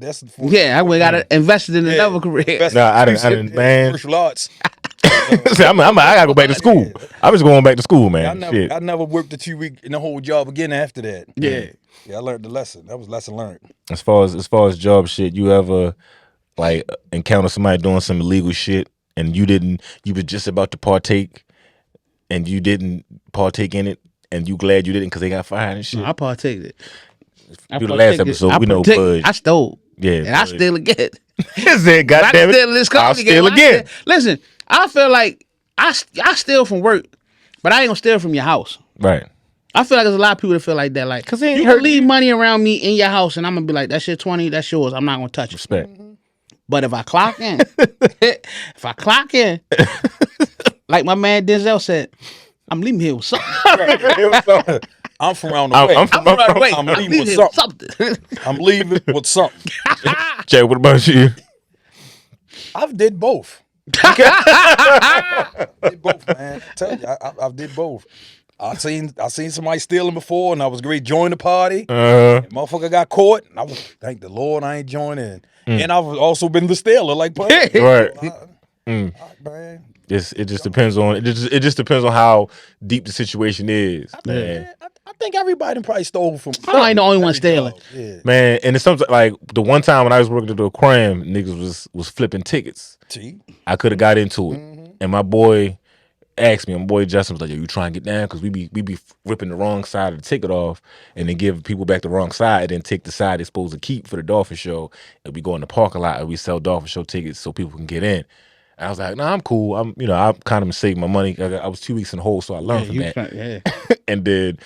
that's I went got it invested in another career. Nah, I didn't, man. Commercial arts. I gotta go back to school. I was going back to school, man. I never worked the 2 week in the whole job again after that. Yeah. I learned the lesson. That was lesson learned. As far as job shit, you ever like encounter somebody doing some illegal shit and you were just about to partake and you didn't partake in it and you glad you didn't because they got fired and shit? I partaked it. Do the last episode, we know Bud. I stole. Yeah, and I steal again. Said, God damn it, I'll steal again. Listen, I feel like I steal from work, but I ain't gonna steal from your house. Right. I feel like there's a lot of people that feel like that. Like, 'Cause they ain't you hurt can leave money around me in your house, and I'm gonna be like, that shit 20, that's yours. I'm not gonna touch it. Respect. But if I clock in, like my man Denzel said, I'm leaving here with something. I'm from around the way. I'm leaving with something. I'm leaving with something. Jay, what about you? I've did both. I did both, man. I tell you, I did both. I seen somebody stealing before, and I was great join the party. Motherfucker got caught, and I was thank the Lord I ain't joining. And I've also been the stealer, like Right. Man. It just depends on it just depends on how deep the situation is. Man. I think everybody done probably stole from. I ain't the only one stealing. Yeah. Man, and it's something like the one time when I was working at the aquarium, niggas was flipping tickets. See? I could have got into it, and my boy asked me. My boy Justin was like, "Yo, you trying to get down?" Because we be ripping the wrong side of the ticket off, and then give people back the wrong side, and then take the side they're supposed to keep for the dolphin show. And we go in the parking lot and we sell dolphin show tickets so people can get in. I was like, "Nah, I'm cool. I'm kind of saving my money. I was 2 weeks in the hole, so I learned from that." And then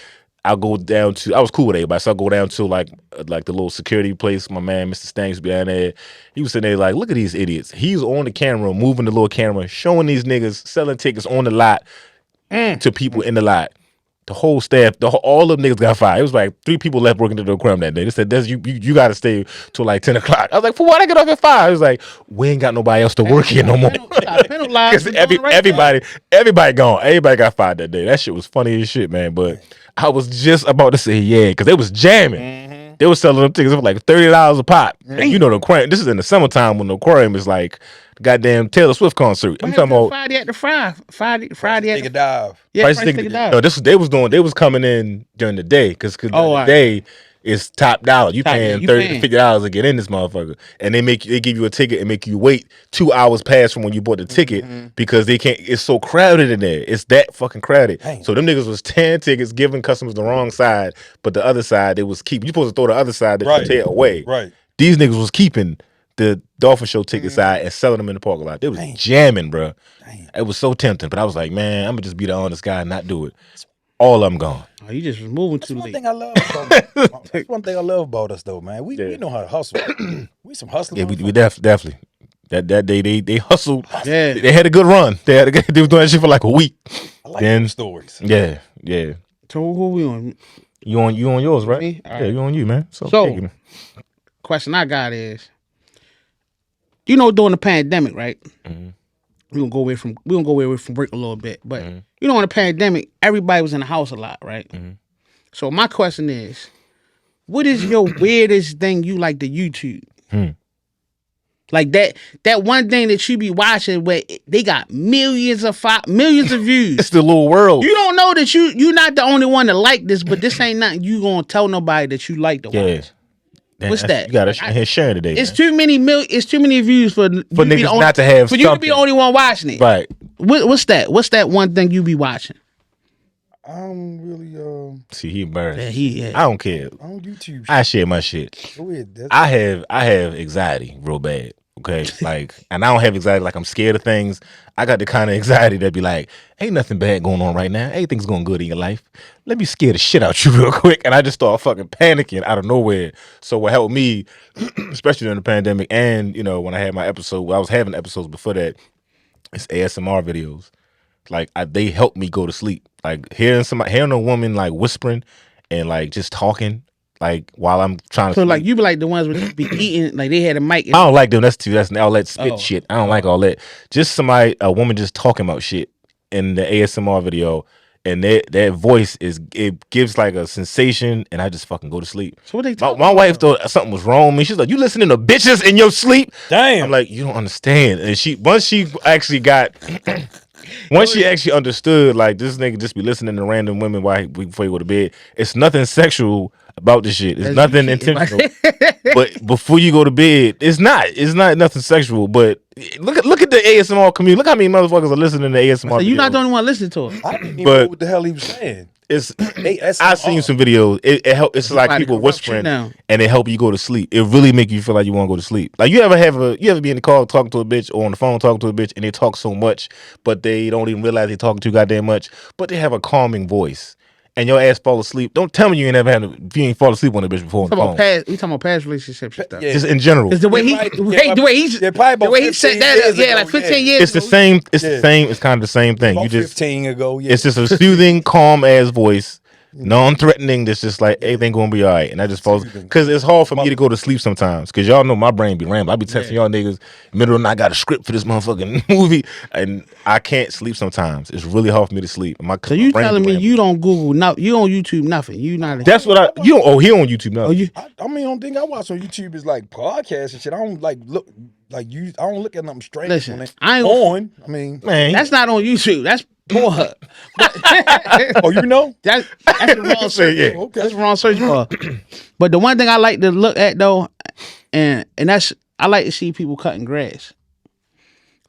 I'll go down to. I was cool with everybody, so I go down to like the little security place. My man, Mr. Stanks, behind there. He was sitting there like, "Look at these idiots." He's on the camera, moving the little camera, showing these niggas selling tickets on the lot to people in the lot. The whole staff, all the niggas got fired. It was like 3 people left working at the aquarium that day. They said, you got to stay till like 10 o'clock. I was like, for what? I get off at 5. I was like, we ain't got nobody else to work here no more. Because everybody gone. Everybody got fired that day. That shit was funny as shit, man. But I was just about to say yeah, because they was jamming. They was selling them tickets for like $30 a pop. And the aquarium. This is in the summertime when the aquarium is like goddamn Taylor Swift concert. I'm talking about Friday at the Friday at Take a dive. Yeah, Price ticket. No, they was coming in during the day because the day it's top dollar. You paying you $30 paying. to $50 to get in this motherfucker, and they give you a ticket and make you wait 2 hours past from when you bought the ticket because they can't. It's so crowded in there. It's that fucking crowded. Dang. So them niggas was 10 tickets, giving customers the wrong side, but the other side they was keeping. You supposed to throw the other side that you tear away. Right. These niggas was keeping the Dolphin Show ticket side and selling them in the parking lot. They was jamming, bro. It was so tempting, but I was like, man, I'm gonna just be the honest guy and not do it. All of them gone. Oh, you just was moving too One late. thing I love about that's one thing I love about us though, man. We know how to hustle. We some hustlers. Yeah, we definitely. That day they hustled. Yeah. They had a good run. They was doing that shit for like a week. I like Then those stories. yeah. So who we on? You on yours, right? Me? All Yeah, right. you on you, man. So Question I got is, during the pandemic, right? We're gonna go away from work a little bit, but in the pandemic, everybody was in the house a lot, right? So my question is, what is your weirdest thing you like to YouTube? Like that one thing that you be watching where they got millions of views. it's the little world. You don't know that you're not the only one to like this, but this ain't nothing you gonna tell nobody that you like to watch. What's that? You got to share today. It's too many it's too many views for niggas not to have for you to be the only one watching it. Right. What's that? What's that one thing you be watching? I don't really See, he embarrassed. Yeah. I don't care. on YouTube. I share my shit. Go ahead. I have anxiety real bad. Okay, like, and I don't have anxiety like I'm scared of things. I got the kind of anxiety that be like, ain't nothing bad going on right now. Everything's going good in your life. Let me scare the shit out you real quick, and I just start fucking panicking out of nowhere. So what helped me, especially during the pandemic, and when I had my episode, I was having episodes before that. It's ASMR videos. Like they helped me go to sleep. Like hearing a woman like whispering and like just talking. Like while I'm trying to So sleep. like you be like the ones with be eating like they had a mic. I don't like them. That's an outlet spit shit. I don't like all that. Just a woman just talking about shit in the ASMR video, and that voice it gives like a sensation, and I just fucking go to sleep. So what they my wife thought something was wrong with me. She's like, "You listening to bitches in your sleep?" Damn. I'm like, "You don't understand." And once she actually understood, like this nigga just be listening to random women before he go to bed. It's nothing sexual about this shit. It's nothing intentional. But before you go to bed, it's not nothing sexual. But look at the ASMR community. Look how many motherfuckers are listening to ASMR. So you're not the only one listening to it. I didn't even know what the hell he was saying. I've seen some videos. It help. It's like people whispering, and it help you go to sleep. It really make you feel like you want to go to sleep. Like you ever be in the car talking to a bitch or on the phone talking to a bitch, and they talk so much, but they don't even realize they talking too goddamn much. But they have a calming voice, and your ass fall asleep. Don't tell me you ain't fall asleep on a bitch before on the phone. We talking about past relationships and stuff. Yeah. Just in general. It's the way he set that up. Yeah, like 15 years. It's the same. It's the same. It's kind of the same thing. About You just 15 ago. Yeah. It's just a soothing, calm ass voice. Non-threatening, that's just like everything gonna be all right, and I just falls because it's hard for me to go to sleep sometimes because y'all know my brain be rambling. I be texting y'all niggas middle of the night, got a script for this motherfucking movie, and I can't sleep sometimes. It's really hard for me to sleep. So you telling me you don't Google you on YouTube nothing? You not? That's what you don't. Oh, he on YouTube now. Oh, you? I mean, the only thing I watch on YouTube is like podcasts and shit. I don't look I don't look at nothing strange. Listen, I mean, man, that's not on YouTube. That's Pornhub. Oh, you know? That's the wrong search. Yeah. Okay. That's the wrong search bar. But the one thing I like to look at though, and that's I like to see people cutting grass.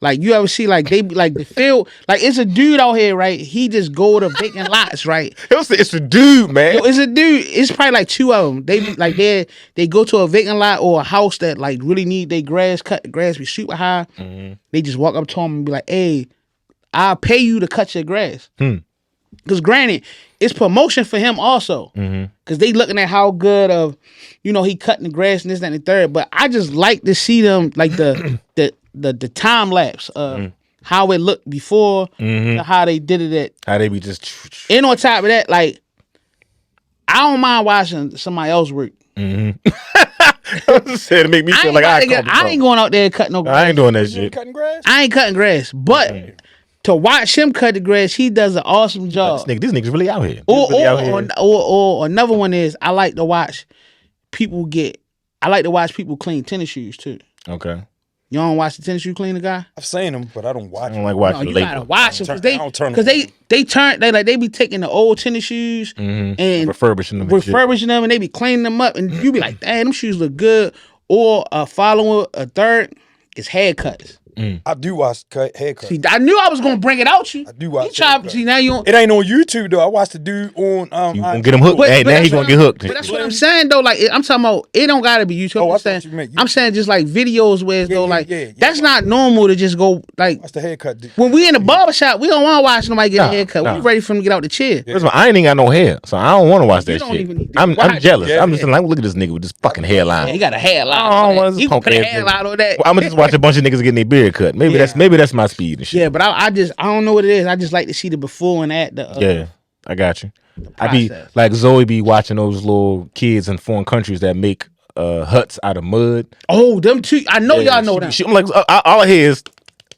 Like you ever see like they be like the field, like it's a dude out here, right? He just go to vacant lots, right? It's a dude, man. Yo, it's a dude. It's probably like two of them. They be like they go to a vacant lot or a house that like really need their grass cut. The grass be super high. Mm-hmm. They just walk up to him and be like, "Hey, I'll pay you to cut your grass." Because granted, it's promotion for him also. Because they looking at how good of, he cutting the grass and this, that, and the third. But I just like to see them like the time lapse of how it looked before to how they did it at. How they be just. And on top of that, like, I don't mind watching somebody else work. Said to make me feel like I ain't going out there cutting no grass. I ain't doing that shit. Cutting grass? I ain't cutting grass. But to watch him cut the grass, he does an awesome job. This nigga's really out here. Or another one is I like to watch people clean tennis shoes too. Okay. You don't watch the tennis shoe cleaner guy? I've seen them, but I don't watch I don't them. like watching No, you labor. gotta watch them I don't turn because them they be taking the old tennis shoes and Refurbishing them. and shit. refurbishing them, and they be cleaning them up, and you be like, damn, them shoes look good. Or following a third is haircuts. I do watch haircuts. See, I knew I was gonna bring it out you. I do watch You try, haircuts. see now you don't. It ain't on YouTube though. I watched the dude on. You gonna get him hooked? Hey, now that's he gonna what get hooked. But that's what I'm saying though. Like I'm talking about, it don't gotta be YouTube. Oh, I I'm thought saying, you meant I'm saying just like videos where it's though like that's not normal to just go like. Watch the haircut. Dude. When we in the barbershop, we don't want to watch nobody get a Nah, haircut. nah. We ready for him to get out the chair. First of all, I ain't even got no hair, so I don't want to watch that don't shit. even need to I'm watch jealous. it. I'm just like, look at this nigga with this fucking hairline. He got a hairline. I don't want You this put a punk ass hairline on that. Well, I'm gonna just watch a bunch of niggas getting their beard cut. Maybe that's my speed and shit. Yeah, but I don't know what it is. I just like to see the before and after. Yeah, I got you. I be process. like Zoe be watching those little kids in foreign countries that make huts out of mud. Oh, them two. I know y'all know that. I'm like, all I hear is,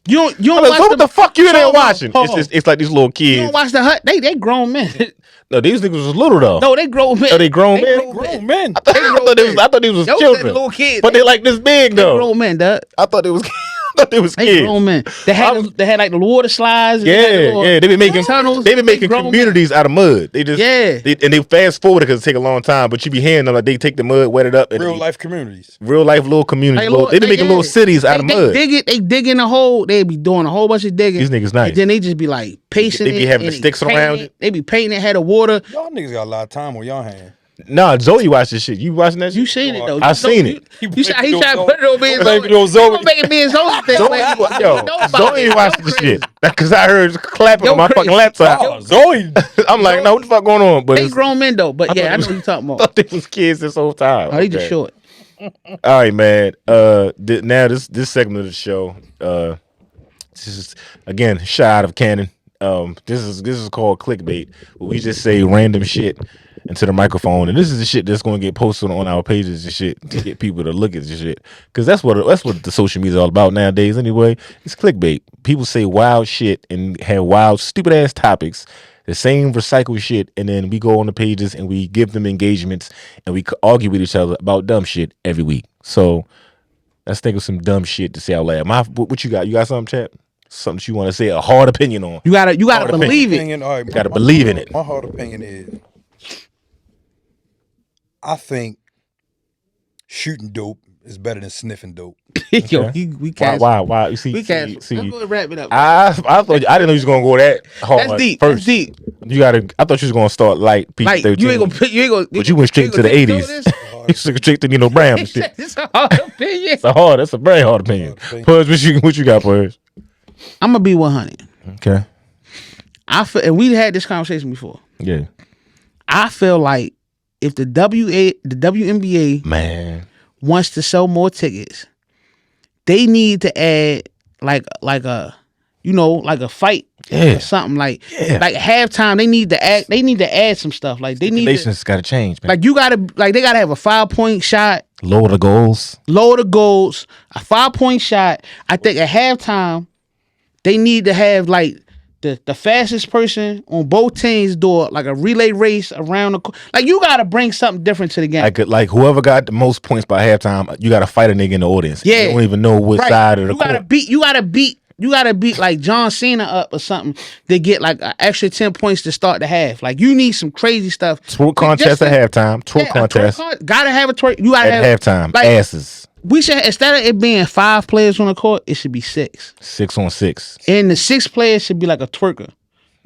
You don't I'm like, watch so what the fuck you in there Hold on, watching? hold on. It's like these little You don't kids. watch the hut. They grown men. No, these niggas was little though. No, they grown men. Are they grown men? Grown men. I thought these was Yo, children. little kids. But they like this big They though. grown men, dog. I thought they was They kids. grown men. They had like the water slides. and Yeah. They be making tunnels. They be making grown men. communities out of mud. They just Yeah. and they fast forward because it take a long time. But you be hearing them like they take the mud, wet it up, and Real life communities. real life little communities. Like, They be making little cities out of They mud. dig it. They dig in a hole. They be doing a whole bunch of digging. These niggas nice. And then they just be like pasting They be it, having and the sticks painting around it. it. They be painting it, had a water. Y'all niggas got a lot of time on y'all hand. Nah, Zoe watch this shit. You watching that shit? You seen it though. I seen it. You said he tried to put it on me. Blame it on Zoe. Making me and Zoe thing. Zoe, Zoe watch this shit. Because I heard clapping on my crazy. fucking laptop. Oh, Zoe. I'm like, no, what the fuck going on? But They it's- grown men though. But yeah, I thought know it what you talking I about. thought they was kids this whole time. Oh, he just Okay. short. All right, man. Now this segment of the show, this is again shot out of cannon. This is called clickbait. Where we just say random shit into the microphone, and this is the shit that's going to get posted on our pages and shit to get people to look at this shit. Because that's what the social media is all about nowadays. Anyway, it's clickbait. People say wild shit and have wild, stupid ass topics. The same recycled shit, and then we go on the pages and we give them engagements and we argue with each other about dumb shit every week. So let's think of some dumb shit to say out loud. What you got? You got something, chat? Something that you want to say? A hard opinion on? You gotta Hard believe it. Opinion, all right, Gotta believe in it. My hard opinion is, I think shooting dope is better than sniffing dope. Yo, we can't. Why? You see, We can't. Let's see. go and wrap it up. I thought I didn't know you was gonna go that hard. That's deep. First, That's deep. you gotta. I thought you was gonna start like PG Like 13. you ain't gonna. But you went straight to the 80s. You took straight to Nino Brown and shit. It's a hard opinion. That's a very hard opinion. Pudge, what you got, Pudge? I'm gonna be 100. Okay. I feel, and we had this conversation before. Yeah. I feel like if the WNBA Man. wants to sell more tickets, they need to add like a like a fight Yeah. or something like halftime. They need to add some stuff. Like they need to, Relations gotta change, man. like they gotta have a 5-point shot, Lower the goals. lower the goals, a 5-point shot. I think at halftime they need to have like the fastest person on both teams do like a relay race around the like you gotta bring something different to the game. Like whoever got the most points by halftime, you gotta fight a nigga in the audience. Yeah. You don't even know what Right. side of the you gotta court. you gotta beat like John Cena up or something to get like an extra 10 points to start the half. Like you need some crazy stuff. Twerk contest at halftime. Twerk contest Gotta have a twerk. You gotta at halftime. Like, Asses. we should, instead of it being 5 players on the court, it should be 6. 6 on 6. And the 6th player should be like a twerker.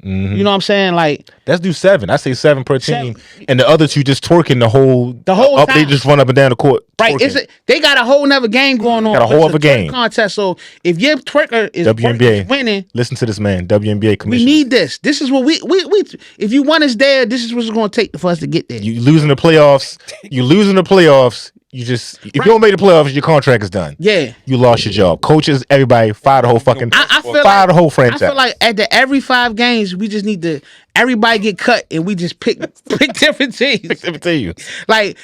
Mm-hmm. You know what I'm saying? Like Let's do 7. I say 7 per team. 7. And the other 2 just twerking the whole whole up. They time. just run up and down the court. right, twerking. they got a whole nother game going on. Got a whole It's other twerk game. contest. So if your twerker is WNBA. winning, Listen to this man. WNBA we commission. need this. This is what we if you want us there, this is what's it's gonna take for us to get there. You losing the playoffs. You just if you don't make the playoffs, your contract is done. Yeah. You lost your job. Coaches, everybody, fire the whole fucking I feel fire like, the whole franchise. I feel like at every 5 games, we just need to everybody get cut and we just pick different teams. Let me tell you. Like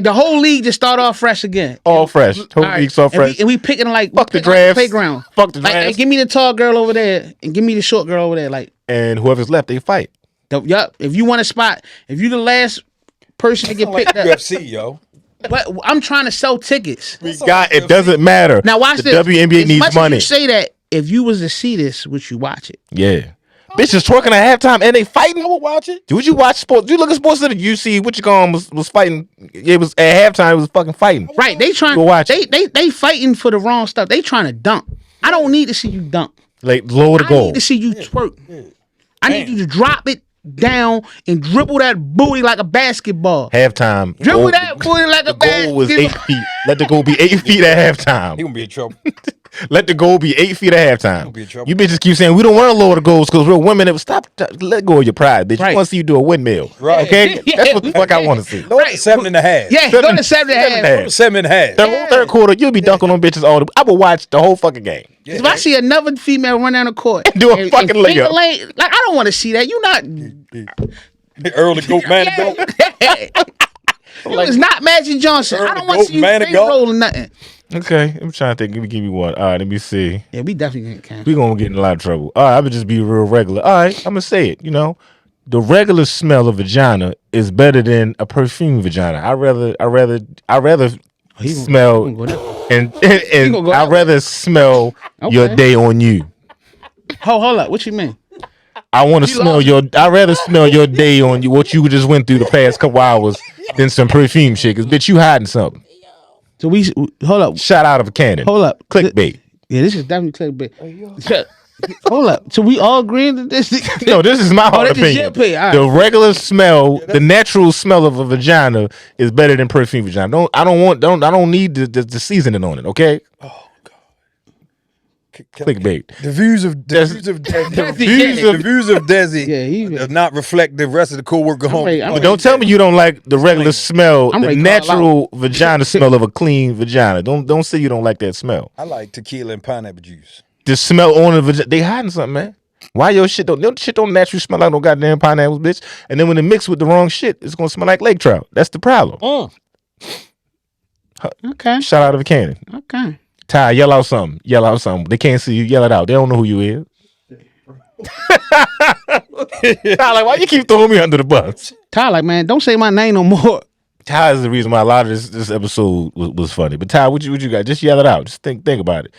the whole league just start off fresh again. All fresh. Whole All right. league so fresh. And we picking like Fuck the we picking drafts. playground. Fuck the Like, hey, drafts. give me the tall girl over there and give me the short girl over there. Like, And whoever's left, they fight. yup. If you want a spot, if you the last person to get Like picked up, UFC, yo. But I'm trying to sell tickets. It doesn't matter. Now watch the this. WNBA as needs much money. As you say that, if you was to see this, would you watch it? Yeah. Bitches twerking at halftime and they fighting. I would watch it. Would you watch sports? You look at Sports Center. You see what you call was fighting. It was at halftime. It was fucking fighting. Right? They trying. Go watch they fighting for the wrong stuff. They trying to dunk. I don't need to see you dunk. Like lower the I goal. need to see you twerk. I need you to drop it down and dribble that booty like a basketball. Halftime. Dribble that booty like a The goal was 8 basketball. feet. Let the goal be 8 feet at halftime. He gonna be in trouble. Let the goal be 8 feet at halftime. be in trouble. You bitches keep saying we don't want to lower the goals because we're women. It was stop. Let go of your pride, bitch. Right. I want to see you do a windmill. Right. Okay. That's what the fuck I want to see. Lower to 7.5. Yeah, go to 7.5. 7.5. The third quarter, you'll be dunking on bitches all the. I will watch the whole fucking game. If I see another female run down the court Do a fucking finger layup. lane, like I don't want to see that. You not. Early goat man to go. It's not Magic Johnson. I don't want to see you man to finger go. rolling nothing. Okay, I'm trying to think. Let me give you one. All right, let me see. Yeah, we definitely can't. We gonna get in a lot of trouble. All right, I'm gonna just be real regular. All right, I'm gonna say it. You know, the regular smell of vagina is better than a perfume vagina. I rather smell Go there. and gonna go I'd that rather smell your Okay. day on you. Hold up. What you mean? I want to smell lost your. I'd rather smell your day on you. What you just went through the past couple hours than some perfume shit. Cause bitch, you hiding something. So we hold up. Shot out of a cannon. Hold up. Clickbait. Yeah, this is definitely clickbait. Hold up. So we all agreeing that this? No, this is my hard this is your opinion. opinion. All right. The regular smell, the natural smell of a vagina is better than perfume vagina. I don't need the seasoning on it. Okay. Clickbait. The views of Desi Yeah, he- does not reflect the rest of the co-worker home. ready- I'm But don't tell me you don't like the regular smell, I'm the ready to call natural vagina smell of a clean vagina. Don't say you don't like that smell. I like tequila and pineapple juice. The smell on the vagina, they hiding something, man. Why your shit don't naturally smell like no goddamn pineapples, bitch? And then when it mixed with the wrong shit, it's gonna smell like lake trout. That's the problem. Okay. Shot out of a cannon. Okay. Ty, yell out something. Yell out something. They can't see you. Yell it out. They don't know who you is. Ty, like, why you keep throwing me under the bus? Ty, like, man, don't say my name no more. Ty is the reason why a lot of this episode was funny. But Ty, what you got? Just yell it out. Just think about it.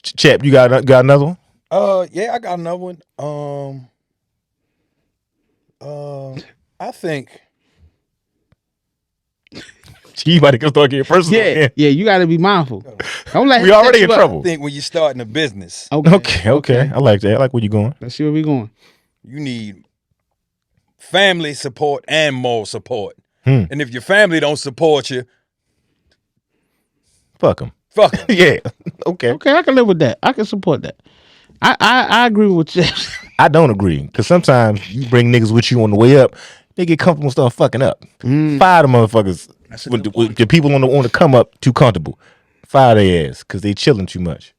Chap, you got another one? Yeah, I got another one. I think You about to start getting personal. Yeah, again. yeah, you got to be mindful. Don't let We him already set in you up. trouble. I think when you're starting a business, Okay. I like that. I like where you going. Let's see where we going. you need family support and moral support. Hmm. And if your family don't support you, Fuck them. fuck 'em. Yeah. Okay. Okay, I can live with that. I can support that. I agree with you. I don't agree. Because sometimes you bring niggas with you on the way up, they get comfortable and start fucking up. Fire the motherfuckers with the people on the come up too comfortable. Fire their ass because they chilling too much.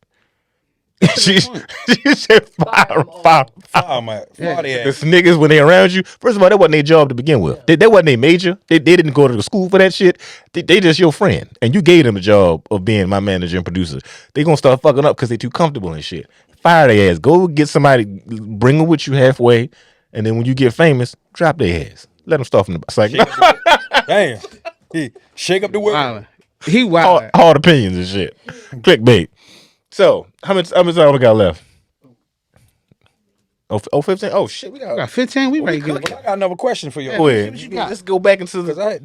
she said fire. Oh my, fire their ass. This niggas when they around you. First of all, that wasn't their job to begin with. That wasn't their major. They didn't go to the school for that shit. They just your friend, and you gave them a job of being my manager and producer. They gonna start fucking up because they too comfortable and shit. Fire their ass. Go get somebody, bring them with you halfway, and then when you get famous, drop their ass. Let them start from the. It's like Damn. He shake up the world. Wildin'. He wild. hard opinions and shit. Clickbait. So how much time we got left? Oh, 15? Oh shit, we We got 15. We ready to I get got another question for y'all. Go ahead. Let's go back into the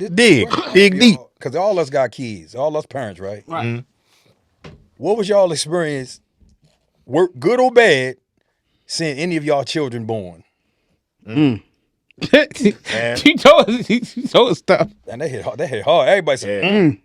dig deep. Because all us got kids, all us parents, right? right. What was y'all experience, work good or bad, seeing any of y'all children born? She told us stuff. And they hit hard. They hit hard. Everybody said,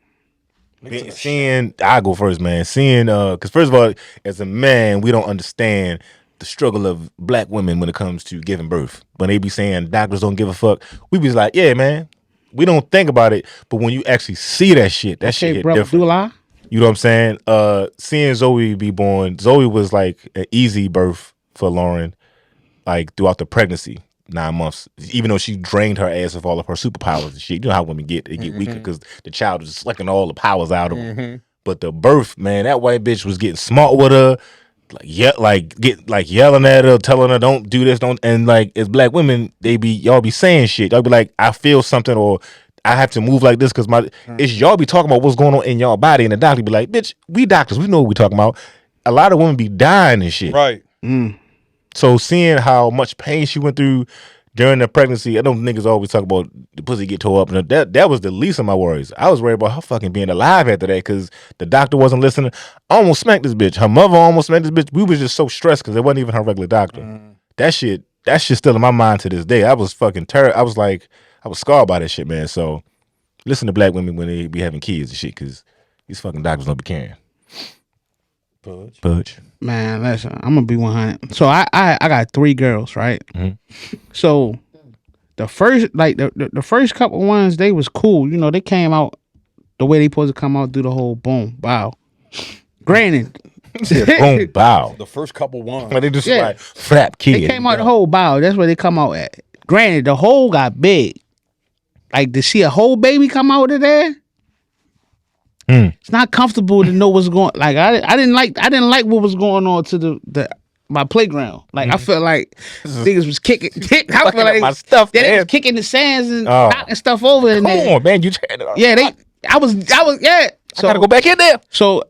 Seeing, I go first, man. Seeing, because first of all, as a man, we don't understand the struggle of black women when it comes to giving birth. When they be saying doctors don't give a fuck, we be like, yeah, man, we don't think about it. But when you actually see that shit, that shit Okay, hit bro, different. do a lie. You know what I'm saying? Seeing Zoe be born, Zoe was like an easy birth for Lauren, like throughout the pregnancy, 9 months. Even though she drained her ass of all of her superpowers and shit. You know how women get, they get weaker because the child is sucking all the powers out of them. But the birth, man, that white bitch was getting smart with her, yelling at her, telling her don't do this, don't. And like as black women, y'all be saying shit. Y'all be like, I feel something, or I have to move like this because it's y'all be talking about what's going on in y'all body, and the doctor be like, bitch, we doctors, we know what we talking about. A lot of women be dying and shit. Right. So seeing how much pain she went through during the pregnancy, I know niggas always talk about the pussy get tore up, and that was the least of my worries. I was worried about her fucking being alive after that because the doctor wasn't listening. I almost smacked this bitch. Her mother almost smacked this bitch. We was just so stressed because it wasn't even her regular doctor. That shit still in my mind to this day. I was fucking terrible. I was like, I was scarred by that shit, man. So listen to black women when they be having kids and shit, because these fucking doctors don't be caring. Pudge. Man, listen, I'm gonna be 100. So I got 3 girls, right? So the first, like the first couple ones, they was cool. You know, they came out the way they supposed to come out through the whole boom, bow. Granted, Boom, bow. The first couple ones. They just like flap kid. they came out the whole bow. That's where they come out at. Granted, the hole got big. Like to see a whole baby come out of there, it's not comfortable to know what's going. Like I didn't like what was going on to my playground. Like I felt like niggas was kicking. I feel like my stuff, they man. was kicking the sands and knocking stuff over in there. Come on, man, you trying to? Yeah, I was yeah. So I gotta go back in there. So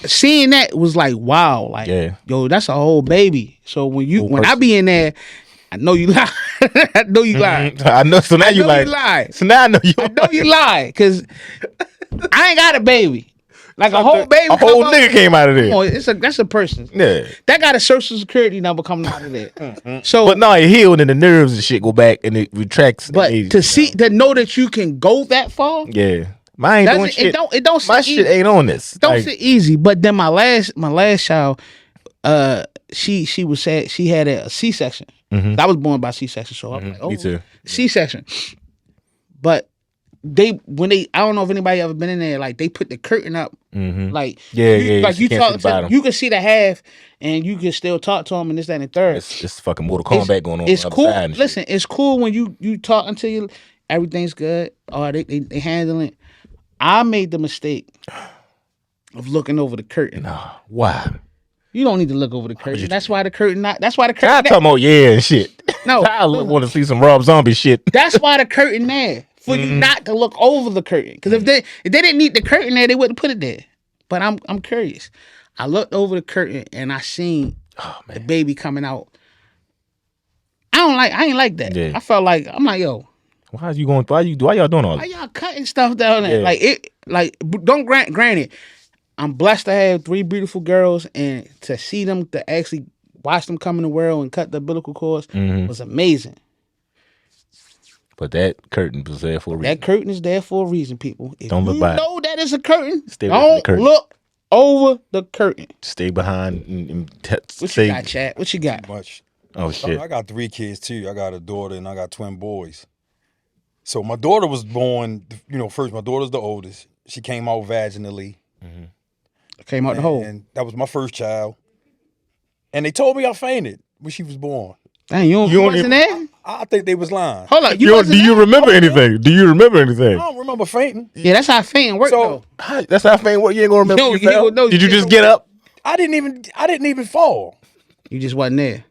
seeing that was like wow, like yo, that's a whole baby. So when I be in there, I know you lie. I know you lie. I know. So now you lie. So now I know you. I know you lie because I ain't got a baby. Like a whole baby. A whole nigga came out of there. Oh, that's a person. Yeah. That got a social security number coming out of there. So, but no, it healed and the nerves and shit go back and it retracts. But to know that you can go that far. Yeah. Mine ain't doing shit. It don't my shit ain't on this. It don't sit easy. But then my last child, she was sad. She had a C-section. I was born by C-section, so I'm like, oh, me too. C-section. But I don't know if anybody ever been in there. Like they put the curtain up, like like you talk to, you can see the half, and you can still talk to them, and this, that, and the third. It's fucking Mortal Kombat going on. It's cool. Listen, it's cool when you talking to you, everything's good. Oh, they handling it. I made the mistake of looking over the curtain. No, why? You don't need to look over the curtain. That's why the curtain. That's why the I curtain. talking about and shit. No, I want to see some Rob Zombie shit. That's why the curtain there for you not to look over the curtain. Because if they didn't need the curtain there, they wouldn't put it there. But I'm curious. I looked over the curtain and I seen the baby coming out. I ain't like that. Yeah. I felt like I'm like, yo. Why y'all doing all that? Why y'all cutting stuff down there? Yeah. Don't granted. I'm blessed to have 3 beautiful girls, and to see them, to actually watch them come in the world and cut the umbilical cords was amazing. But that curtain was there for a reason. That curtain is there for a reason, people. If don't look behind. Know that is a curtain. Don't look over the curtain. Stay behind. What you got, Chad? What you got? Much. Oh shit! I got 3 kids too. I got a daughter and I got twin boys. So my daughter was born. First my daughter's the oldest. She came out vaginally. Came out the hole. And that was my first child. And they told me I fainted when she was born. Dang, you wasn't there? I think they was lying. Hold up, do you remember anything? Do you remember anything? I don't remember fainting. Yeah, that's how fainting works. So that's how fainting works. You ain't gonna remember. Did you just get up? I didn't even fall. You just wasn't there.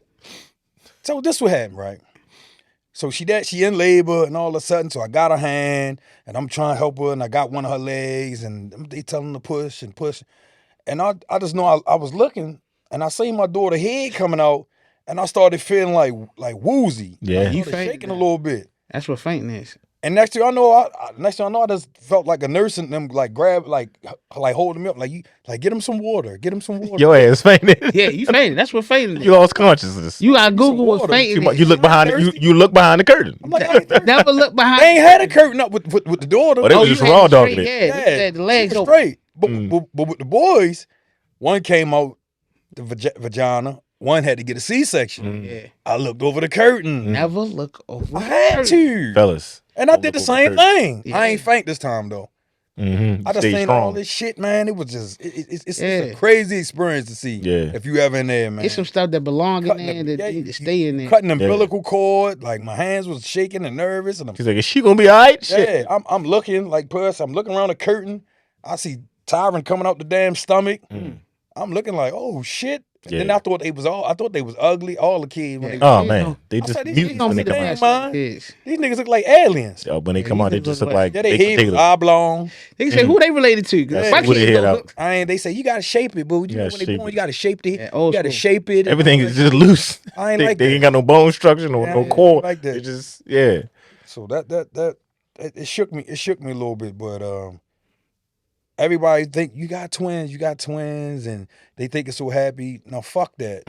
So this what happened, right? So she in labor, and all of a sudden, so I got her hand, and I'm trying to help her, and I got one of her legs, and they telling her to push and push. And I just know I was looking, and I seen my daughter's head coming out, and I started feeling like woozy. Yeah, you shaking a little bit. That's what fainting is. And next thing I know, I just felt like a nurse and them like grab like holding me up, like get him some water, Your ass fainted. Yeah, you fainted. That's what fainting is. You lost consciousness. You gotta Google what fainting is. You look behind you look behind the curtain. I'm like, never look behind. They ain't had a curtain up with the daughter. Oh, they was just raw dogging it. Yeah, the legs open. Straight. But with the boys, one came out the vagina. One had to get a C-section. Yeah. I looked over the curtain. Never look over. I had to, fellas. And I did the same thing. Yeah. I ain't faint this time though. I just seen all this shit, man. It was just it's a crazy experience to see. Yeah. If you ever in there, man. It's some stuff that belong in there that need to stay in there. Cutting the umbilical cord, like my hands was shaking and nervous, and he's like, is she gonna be all right? Shit. Yeah, I'm looking like puss. I'm looking around the curtain. I see Tyron coming out the damn stomach. I'm looking like, oh shit. Yeah. Then I thought they was ugly, all the kids. When they, Oh You man, know, they I just said, these mutants niggas when they don't come see out. damn, man. Kids. These niggas look like aliens. Yo, when they Yeah, come these out, they niggas just look look like Yeah, they baked head was potatoes. oblong. They say who they related to? 'Cause That's my who they kids head don't out. look. They say you gotta shape it, but you know gotta when they shape born, it. you gotta shape it. Yeah, You old gotta school. shape it. and Everything all is that just shit. loose. I ain't they, like they that. ain't got no bone structure, no Yeah, I core. ain't like that. It just So that it shook me. It shook me a little bit, but everybody think you got twins, and they think it's so happy. No, fuck that.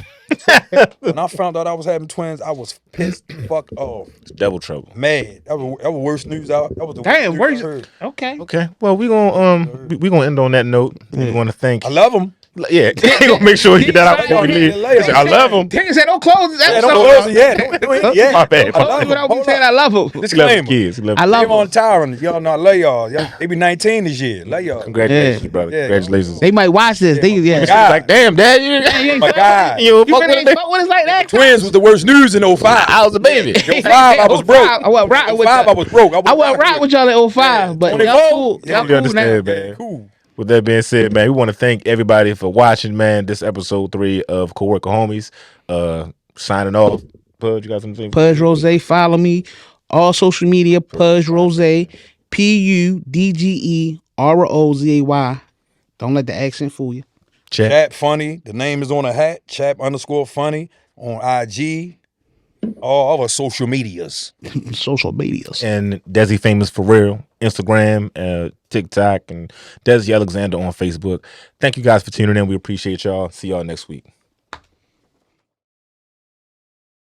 When I found out I was having twins, I was pissed the fuck off, Double trouble. mad. That was worst news out. That was the Damn, worst where's news I heard. okay? Okay, well we gonna we gonna end on that note. We Yeah. want to thank. I love them. Yeah, we gonna make sure we get that out before we leave. I love them. They said don't close this Yeah, episode. don't close it yet. Don't hit it yet. My bad. I Close love it without me them. saying I love them. He loves Disclaimer. kids. He loves I love They on Tyron. Y'all know I love y'all. They be 19 this year. Love y'all. Congratulations, Yeah. brother. Yeah. Congratulations. They might watch this. They my yeah. God. Like, damn, Dad, You ain't My fuck- God. you You fuck really with ain't me? fuck with us like that. Twins was the worst news in 05. I was a baby. 05, I was broke. I wasn't rocking with 05, I y'all. was broke. I wasn't rocking with y'all in 05, but 24? y'all cool. Yeah, Y'all you cool now. understand, man. Cool. With that being said, man, we want to thank everybody for watching, man. This episode 3 of Coworker Homies. Signing off. Pudge, you got something? Pudge Rose, follow me. All social media, Pudge Rose, PUDGEROZAY. Don't let the accent fool you. Chat. Chap Funny. The name is on a hat. Chap_funny on IG. All our social medias. Social medias. And Desi Famous for Real, Instagram, TikTok, and Desi Alexander on Facebook. Thank you guys for tuning in. We appreciate y'all. See y'all next week.